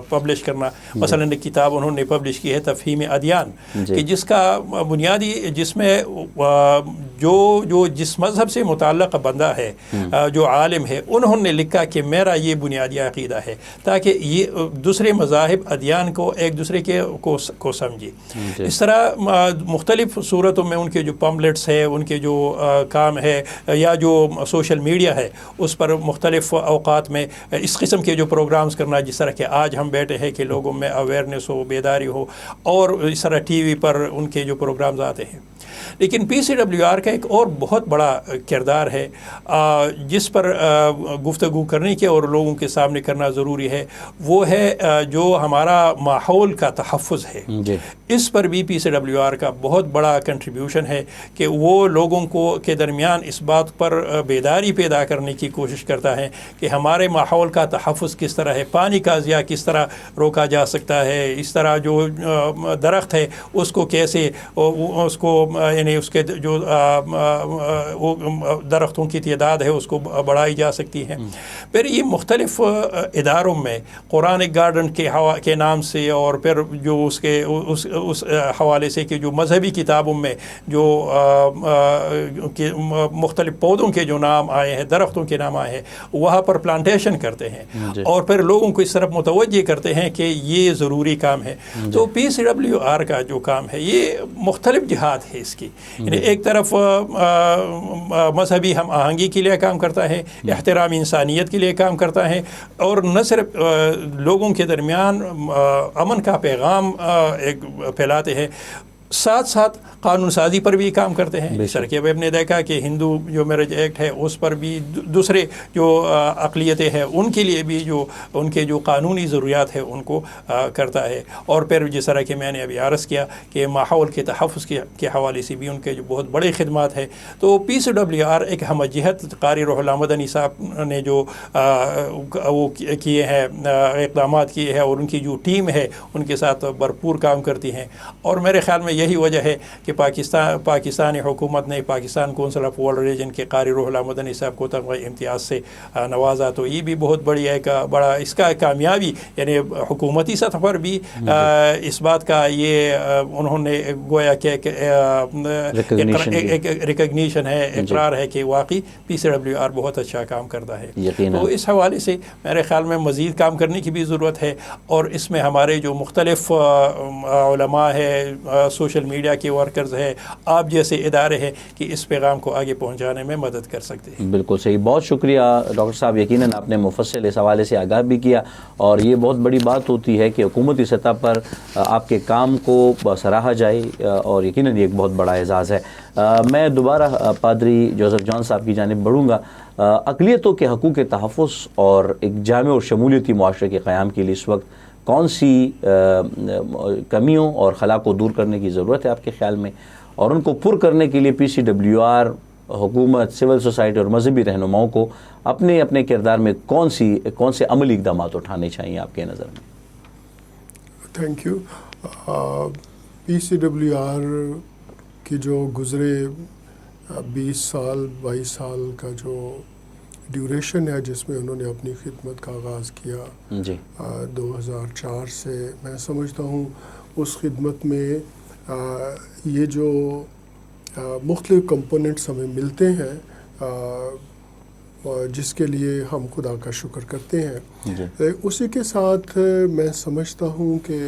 [SPEAKER 3] پبلش کرنا. مثلا ایک کتاب انہوں نے پبلش کی ہے تفہیم ادیان، کہ جس کا بنیادی جس میں جو جس مذہب سے متعلق بندہ ہے جو عالم ہے انہوں نے لکھا کہ میرا یہ بنیادی عقیدہ ہے، تاکہ یہ دوسرے مذاہب ادیان کو ایک دوسرے کو سمجھے. اس طرح مختلف صورتوں میں ان کے جو پمفلٹس ہے، ان کے جو کام ہے، یا جو سوشل میڈیا ہے اس پر مختلف اوقات میں اس قسم کے جو پروگرامز کرنا، جس طرح کہ آج ہم بیٹھے ہیں کہ لوگوں میں اویئرنیس ہو، بیداری ہو، اور اس طرح ٹی وی پر ان کے جو پروگرامز آتے ہیں. لیکن PCWR کا ایک اور بہت بڑا کردار ہے جس پر گفتگو کرنے کے اور لوگوں کے سامنے کرنا ضروری ہے، وہ ہے جو ہمارا ماحول کا تحفظ ہے. اس پر بھی PCWR کا بہت بڑا کنٹریبیوشن ہے کہ وہ لوگوں کے درمیان اس بات پر بیداری پیدا کرنے کی کوشش کرتا ہے کہ ہمارے ماحول کا تحفظ کس طرح ہے، پانی کا ضیاع کس طرح روکا جا سکتا ہے، اس طرح جو درخت ہے اس کو کیسے اس کو یعنی اس کے جو درختوں کی تعداد ہے اس کو بڑھائی جا سکتی ہے. پھر یہ مختلف اداروں میں قرآنک گارڈن کے نام سے، اور پھر جو اس حوالے سے کہ جو مذہبی کتابوں میں جو مختلف پودوں کے جو نام آئے ہیں، درختوں کے نام آئے ہیں، وہاں پر پلانٹیشن کرتے ہیں اور پھر لوگوں کو اس طرف متوجہ کرتے ہیں کہ یہ ضروری کام ہے. تو PCWR کا جو کام ہے یہ مختلف جہات ہے اس کی، یعنی ایک طرف مذہبی ہم آہنگی کے لیے کام کرتا ہے، احترام انسانیت کے لیے کام کرتا ہے، اور نہ صرف لوگوں کے درمیان امن کا پیغام ایک پھیلاتے ہیں، ساتھ ساتھ قانون سازی پر بھی کام کرتے ہیں. جس طرح کہ اب نے دیکھا کہ ہندو جو میرج ایکٹ ہے اس پر بھی دوسرے جو اقلیتیں ہیں ان کے لیے بھی جو ان کے جو قانونی ضروریات ہیں ان کو کرتا ہے. اور پھر جس طرح کہ میں نے ابھی عرض کیا کہ ماحول کے تحفظ کے حوالے سے بھی ان کے جو بہت بڑے خدمات ہیں. تو PCWR ایک ہم جہت قاری روح اللہ مدنی صاحب نے جو وہ کیے ہیں اقدامات کیے ہیں، اور ان کی جو ٹیم ہے ان کے ساتھ بھرپور کام کرتی ہیں. اور میرے خیال میں یہی وجہ ہے کہ پاکستانی حکومت نے Pakistan council of world religion کے قاری روح اللہ مدنی صاحب کو تمغہ امتیاز سے نوازا. تو یہ بھی بہت بڑی ایک بڑا اس کا کامیابی، یعنی حکومتی سطح پر بھی اس بات کا یہ انہوں نے گویا کہ ایک ریکگنیشن ہے، اقرار ہے کہ واقعی PCWR بہت اچھا کام کرتا ہے. تو اس حوالے سے میرے خیال میں مزید کام کرنے کی بھی ضرورت ہے، اور اس میں ہمارے جو مختلف علماء ہے، سوشل میڈیا کے ورکرز ہے، آپ جیسے ادارے ہیں کہ اس پیغام کو آگے پہنچانے میں مدد کر سکتے ہیں.
[SPEAKER 1] بالکل صحیح، بہت شکریہ ڈاکٹر صاحب. یقیناً آپ نے مفصل اس حوالے سے آگاہ بھی کیا، اور یہ بہت بڑی بات ہوتی ہے کہ حکومتی سطح پر آپ کے کام کو سراہا جائے، اور یقیناً یہ ایک بہت بڑا اعزاز ہے. میں دوبارہ پادری جوزف جان صاحب کی جانب بڑھوں گا. اقلیتوں کے حقوق کے تحفظ اور ایک جامع اور شمولیتی معاشرے کے قیام کے لیے اس وقت کون سی کمیوں اور خلا کو دور کرنے کی ضرورت ہے آپ کے خیال میں، اور ان کو پر کرنے کے لیے PCWR، حکومت، سول سوسائٹی اور مذہبی رہنماؤں کو اپنے اپنے کردار میں کون سے عملی اقدامات اٹھانے چاہیے آپ کے نظر میں؟
[SPEAKER 4] Thank you. PCWR کی جو گزرے 22 سال کا جو ڈیوریشن ہے جس میں انہوں نے اپنی خدمت کا آغاز کیا 2004 سے، میں سمجھتا ہوں اس خدمت میں یہ جو مختلف کمپوننٹس ہمیں ملتے ہیں جس کے لیے ہم خدا کا شکر کرتے ہیں، اسی کے ساتھ میں سمجھتا ہوں کہ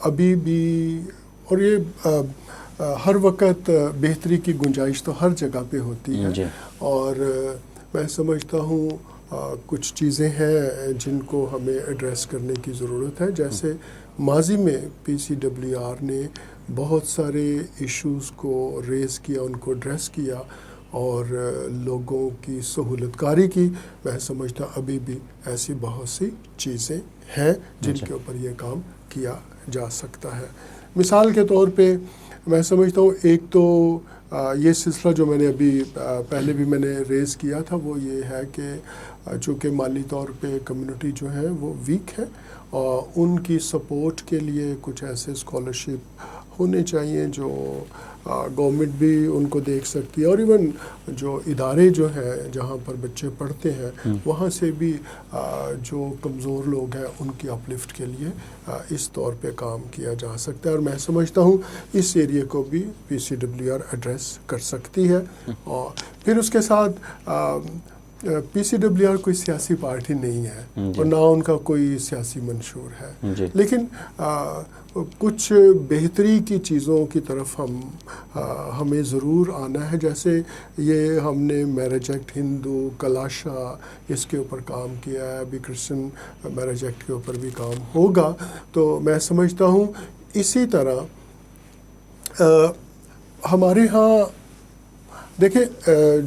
[SPEAKER 4] ابھی بھی، اور یہ ہر وقت بہتری کی گنجائش تو ہر جگہ پہ ہوتی ہے، اور میں سمجھتا ہوں کچھ چیزیں ہیں جن کو ہمیں ایڈریس کرنے کی ضرورت ہے. جیسے ماضی میں PCWR نے بہت سارے ایشوز کو ریز کیا، ان کو ایڈریس کیا اور لوگوں کی سہولت کاری کی. میں سمجھتا ابھی بھی ایسی بہت سی چیزیں ہیں جن کے اوپر یہ کام کیا جا سکتا ہے. مثال کے طور پہ میں سمجھتا ہوں ایک تو یہ سلسلہ جو میں نے ابھی پہلے بھی میں نے ریز کیا تھا وہ یہ ہے کہ چونکہ مالی طور پہ کمیونٹی جو ہے وہ ویک ہے اور ان کی سپورٹ کے لیے کچھ ایسے اسکالرشپ ہونے چاہیے جو گورنمنٹ بھی ان کو دیکھ سکتی ہے اور ایون جو ادارے جو ہیں جہاں پر بچے پڑھتے ہیں وہاں سے بھی جو کمزور لوگ ہیں ان کی اپلفٹ کے لیے اس طور پہ کام کیا جا سکتا ہے. اور میں سمجھتا ہوں اس ایریے کو بھی PCWR ایڈریس کر سکتی ہے. اور پھر اس کے ساتھ PCWR کوئی سیاسی پارٹی نہیں ہے اور نہ ان کا کوئی سیاسی منشور ہے، لیکن کچھ بہتری کی چیزوں کی طرف ہمیں ضرور آنا ہے. جیسے یہ ہم نے میرج ایکٹ ہندو کلاشا اس کے اوپر کام کیا ہے، ابھی کرسچن میرج ایکٹ کے اوپر بھی کام ہوگا. تو میں سمجھتا ہوں اسی طرح ہمارے ہاں دیکھیں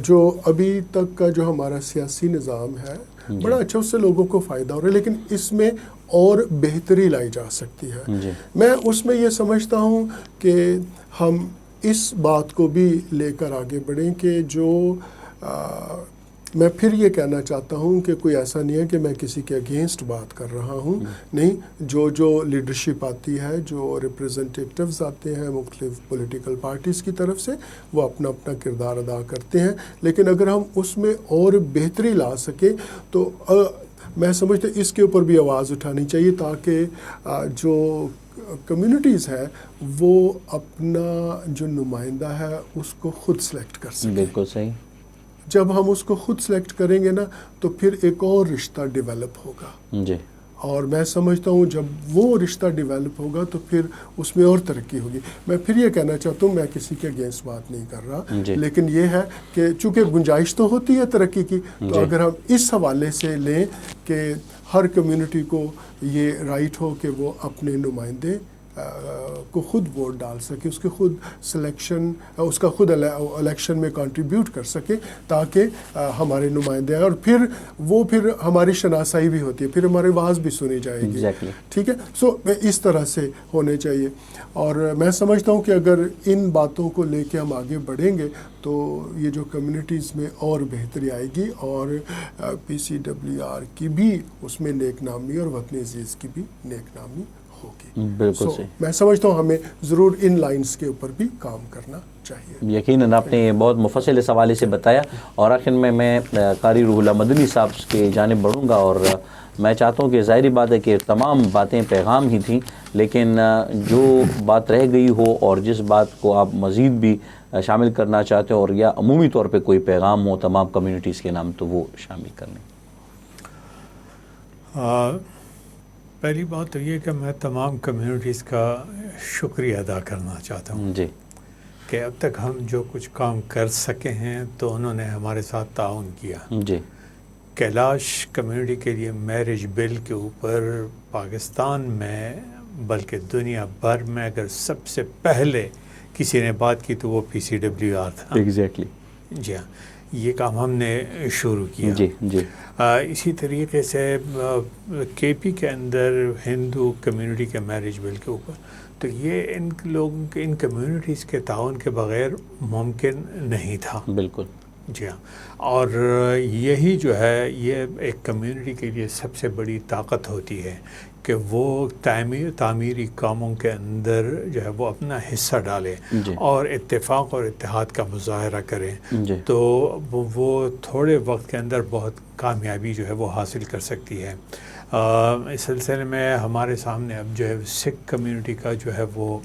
[SPEAKER 4] جو ابھی تک کا جو ہمارا سیاسی نظام ہے بڑا اچھا، اس سے لوگوں کو فائدہ ہو رہا ہے، لیکن اس میں اور بہتری لائی جا سکتی ہے. میں اس میں یہ سمجھتا ہوں کہ ہم اس بات کو بھی لے کر آگے بڑھیں کہ جو میں پھر یہ کہنا چاہتا ہوں کہ کوئی ایسا نہیں ہے کہ میں کسی کے اگینسٹ بات کر رہا ہوں، نہیں، جو لیڈرشپ آتی ہے، جو ریپرزنٹیٹیوز آتے ہیں مختلف پولیٹیکل پارٹیز کی طرف سے، وہ اپنا اپنا کردار ادا کرتے ہیں، لیکن اگر ہم اس میں اور بہتری لا سکیں تو میں سمجھتا ہوں اس کے اوپر بھی آواز اٹھانی چاہیے تاکہ جو کمیونٹیز ہے وہ اپنا جو نمائندہ ہے اس کو خود سلیکٹ کر سکیں.
[SPEAKER 1] بالکل صحیح.
[SPEAKER 4] جب ہم اس کو خود سلیکٹ کریں گے نا تو پھر ایک اور رشتہ ڈیولپ ہوگا.
[SPEAKER 1] جی.
[SPEAKER 4] اور میں سمجھتا ہوں جب وہ رشتہ ڈیولپ ہوگا تو پھر اس میں اور ترقی ہوگی. میں پھر یہ کہنا چاہتا ہوں، میں کسی کے اگینسٹ بات نہیں کر رہا، لیکن یہ ہے کہ چونکہ گنجائش تو ہوتی ہے ترقی کی، تو اگر ہم اس حوالے سے لیں کہ ہر کمیونٹی کو یہ رائٹ ہو کہ وہ اپنے نمائندے کو خود ووٹ ڈال سکے، اس کے خود سلیکشن، اس کا خود الیکشن میں کنٹریبیوٹ کر سکے تاکہ ہمارے نمائندے آئیں، اور پھر ہماری شناسائی بھی ہوتی ہے، پھر ہماری آواز بھی سنی جائے گی. ٹھیک ہے. سو اس طرح سے ہونے چاہیے. اور میں سمجھتا ہوں کہ اگر ان باتوں کو لے کے ہم آگے بڑھیں گے تو یہ جو کمیونٹیز میں اور بہتری آئے گی اور PCWR کی بھی اس میں نیک نامی اور وطن عزیز کی بھی نیک نامی ہوگی.
[SPEAKER 1] بالکل صحیح.
[SPEAKER 4] میں سمجھتا ہوں ہمیں ضرور ان لائنز کے اوپر بھی کام کرنا چاہیے.
[SPEAKER 1] یقیناً آپ نے بہت مفصل اس حوالے سے بتایا، اور آخر میں قاری روح اللہ مدنی صاحب کی جانب بڑھوں گا، اور میں چاہتا ہوں کہ ظاہری بات ہے کہ تمام باتیں پیغام ہی تھیں، لیکن جو بات رہ گئی ہو اور جس بات کو آپ مزید بھی شامل کرنا چاہتے ہو اور یا عمومی طور پہ کوئی پیغام ہو تمام کمیونٹیز کے نام تو وہ شامل کر لیں.
[SPEAKER 2] پہلی بات تو یہ کہ میں تمام کمیونٹیز کا شکریہ ادا کرنا چاہتا ہوں
[SPEAKER 1] جی
[SPEAKER 2] کہ اب تک ہم جو کچھ کام کر سکے ہیں تو انہوں نے ہمارے ساتھ تعاون کیا.
[SPEAKER 1] جی.
[SPEAKER 2] کیلاش کمیونٹی کے لیے میرج بل کے اوپر پاکستان میں بلکہ دنیا بھر میں اگر سب سے پہلے کسی نے بات کی تو وہ PCWR تھا.
[SPEAKER 1] ایگزیکٹلی.
[SPEAKER 2] جی ہاں، یہ کام ہم نے شروع کیا.
[SPEAKER 1] جی جی.
[SPEAKER 2] اسی طریقے سے KP کے اندر ہندو کمیونٹی کے میرج بل کے اوپر، تو یہ ان لوگوں کے ان کمیونٹیز کے تعاون کے بغیر ممکن نہیں تھا.
[SPEAKER 1] بالکل.
[SPEAKER 2] جی ہاں. اور یہی جو ہے یہ ایک کمیونٹی کے لیے سب سے بڑی طاقت ہوتی ہے کہ وہ تعمیری کاموں کے اندر جو ہے وہ اپنا حصہ ڈالے اور اتفاق اور اتحاد کا مظاہرہ کریں تو وہ تھوڑے وقت کے اندر بہت کامیابی جو ہے وہ حاصل کر سکتی ہے. اس سلسلے میں ہمارے سامنے اب جو ہے سکھ کمیونٹی کا جو ہے وہ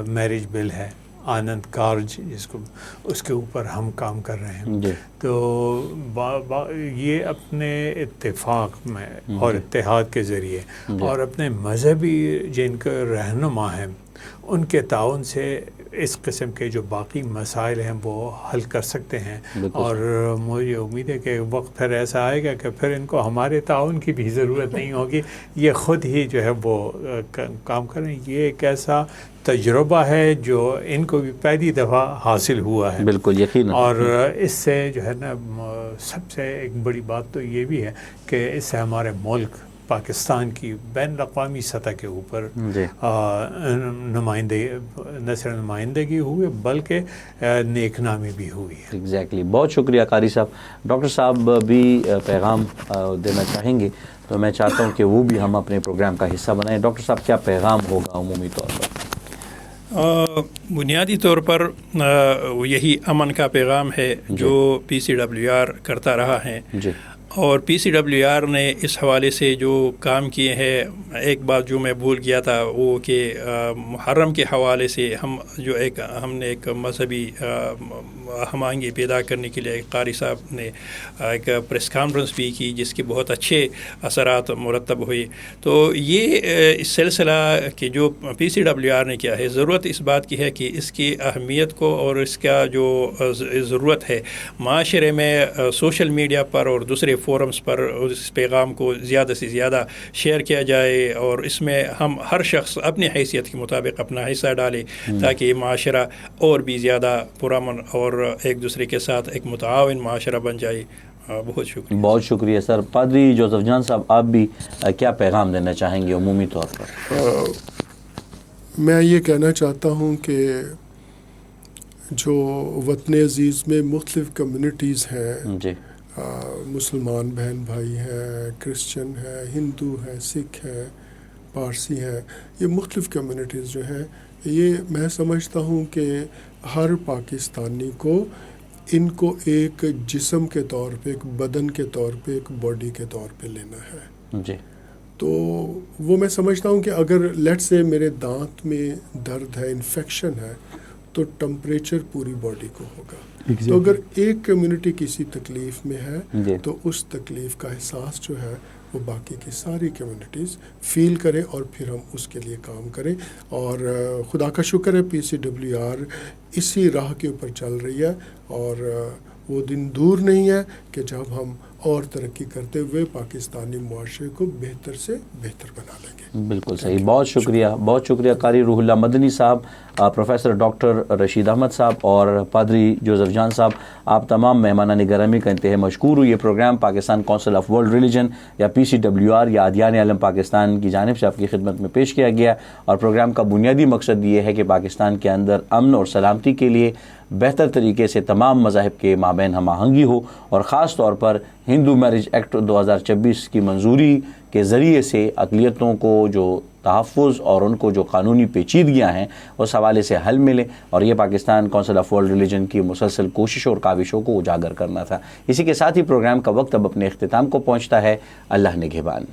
[SPEAKER 2] میرج بل ہے، آنند کارج جس کو، اس کے اوپر ہم کام کر رہے ہیں. تو یہ اپنے اتفاق میں اور اتحاد کے ذریعے اور اپنے مذہبی جن کے رہنما ہیں ان کے تعاون سے اس قسم کے جو باقی مسائل ہیں وہ حل کر سکتے ہیں. اور مجھے امید ہے کہ وقت پھر ایسا آئے گا کہ پھر ان کو ہمارے تعاون کی بھی ضرورت نہیں ہوگی، یہ خود ہی جو ہے وہ کام کریں. یہ ایک ایسا تجربہ ہے جو ان کو بھی پہلی دفعہ حاصل ہوا ہے.
[SPEAKER 1] بالکل یقین.
[SPEAKER 2] اور اس سے جو ہے نا سب سے ایک بڑی بات تو یہ بھی ہے کہ اس سے ہمارے ملک پاکستان کی بین الاقوامی سطح کے اوپر نہ صرف نمائندگی ہوئی بلکہ نیک نامی بھی ہوئی ہے.
[SPEAKER 1] ایگزیکٹلی. بہت شکریہ قاری صاحب. ڈاکٹر صاحب بھی پیغام دینا چاہیں گے تو میں چاہتا ہوں کہ وہ بھی ہم اپنے پروگرام کا حصہ بنائیں. ڈاکٹر صاحب کیا پیغام ہوگا عمومی طور پر؟
[SPEAKER 3] بنیادی طور پر یہی امن کا پیغام ہے جو PCWR کرتا رہا ہے.
[SPEAKER 1] جی.
[SPEAKER 3] اور PCWR نے اس حوالے سے جو کام کیے ہیں، ایک بات جو میں بھول گیا تھا وہ کہ محرم کے حوالے سے ہم نے ایک مذہبی ہم آہنگی پیدا کرنے کے لیے قاری صاحب نے ایک پریس کانفرنس بھی کی جس کے بہت اچھے اثرات مرتب ہوئے. تو یہ اس سلسلہ کہ جو PCWR نے کیا ہے، ضرورت اس بات کی ہے کہ اس کی اہمیت کو اور اس کا جو ضرورت ہے معاشرے میں سوشل میڈیا پر اور دوسرے فورمز پر اس پیغام کو زیادہ سے زیادہ شیئر کیا جائے، اور اس میں ہم ہر شخص اپنی حیثیت کے مطابق اپنا حصہ ڈالے تاکہ یہ معاشرہ اور بھی زیادہ پرامن اور ایک دوسرے کے ساتھ ایک متعاون معاشرہ بن جائے. بہت شکریہ.
[SPEAKER 1] بہت شکریہ سر. پادری جوزف جان صاحب، آپ بھی کیا پیغام دینا چاہیں گے عمومی طور پر؟
[SPEAKER 4] میں یہ کہنا چاہتا ہوں کہ جو وطن عزیز میں مختلف کمیونٹیز ہیں،
[SPEAKER 1] جی،
[SPEAKER 4] مسلمان بہن بھائی ہیں، کرسچن ہیں، ہندو ہیں، سکھ ہیں، پارسی ہیں، یہ مختلف کمیونٹیز جو ہیں، یہ میں سمجھتا ہوں کہ ہر پاکستانی کو ان کو ایک جسم کے طور پہ، ایک بدن کے طور پہ، ایک باڈی کے طور پہ لینا ہے.
[SPEAKER 1] جی.
[SPEAKER 4] تو وہ میں سمجھتا ہوں کہ اگر لیٹ سے میرے دانت میں درد ہے، انفیکشن ہے، تو ٹمپریچر پوری باڈی کو ہوگا. تو اگر ایک کمیونٹی کسی تکلیف میں ہے تو اس تکلیف کا احساس جو ہے وہ باقی کی ساری کمیونٹیز فیل کریں اور پھر ہم اس کے لیے کام کریں. اور خدا کا شکر ہے PCWR اسی راہ کے اوپر چل رہی ہے، اور وہ دن دور نہیں ہے کہ جب ہم اور ترقی کرتے ہوئے پاکستانی معاشرے کو بہتر سے بہتر بنا لیں گے.
[SPEAKER 1] بالکل صحیح. بہت شکریہ. بہت شکریہ قاری روح اللہ مدنی صاحب، پروفیسر ڈاکٹر رشید احمد صاحب اور پادری جوزف جان صاحب. آپ تمام مہمانان گرامی کا انتہائی مشکور ہوں. یہ programme Pakistan council of world religion یا PCWR یا ادیان عالم پاکستان کی جانب سے آپ کی خدمت میں پیش کیا گیا، اور پروگرام کا بنیادی مقصد یہ ہے کہ پاکستان کے اندر امن اور سلامتی کے لیے بہتر طریقے سے تمام مذاہب کے مابین ہم آہنگی ہو، اور خاص طور پر ہندو میرج ایکٹ 2026 کی منظوری کے ذریعے سے اقلیتوں کو جو تحفظ اور ان کو جو قانونی پیچیدگیاں ہیں اس حوالے سے حل ملے، اور یہ Pakistan council of world religion کی مسلسل کوششوں اور کاوشوں کو اجاگر کرنا تھا. اسی کے ساتھ ہی پروگرام کا وقت اب اپنے اختتام کو پہنچتا ہے. اللہ نگہبان.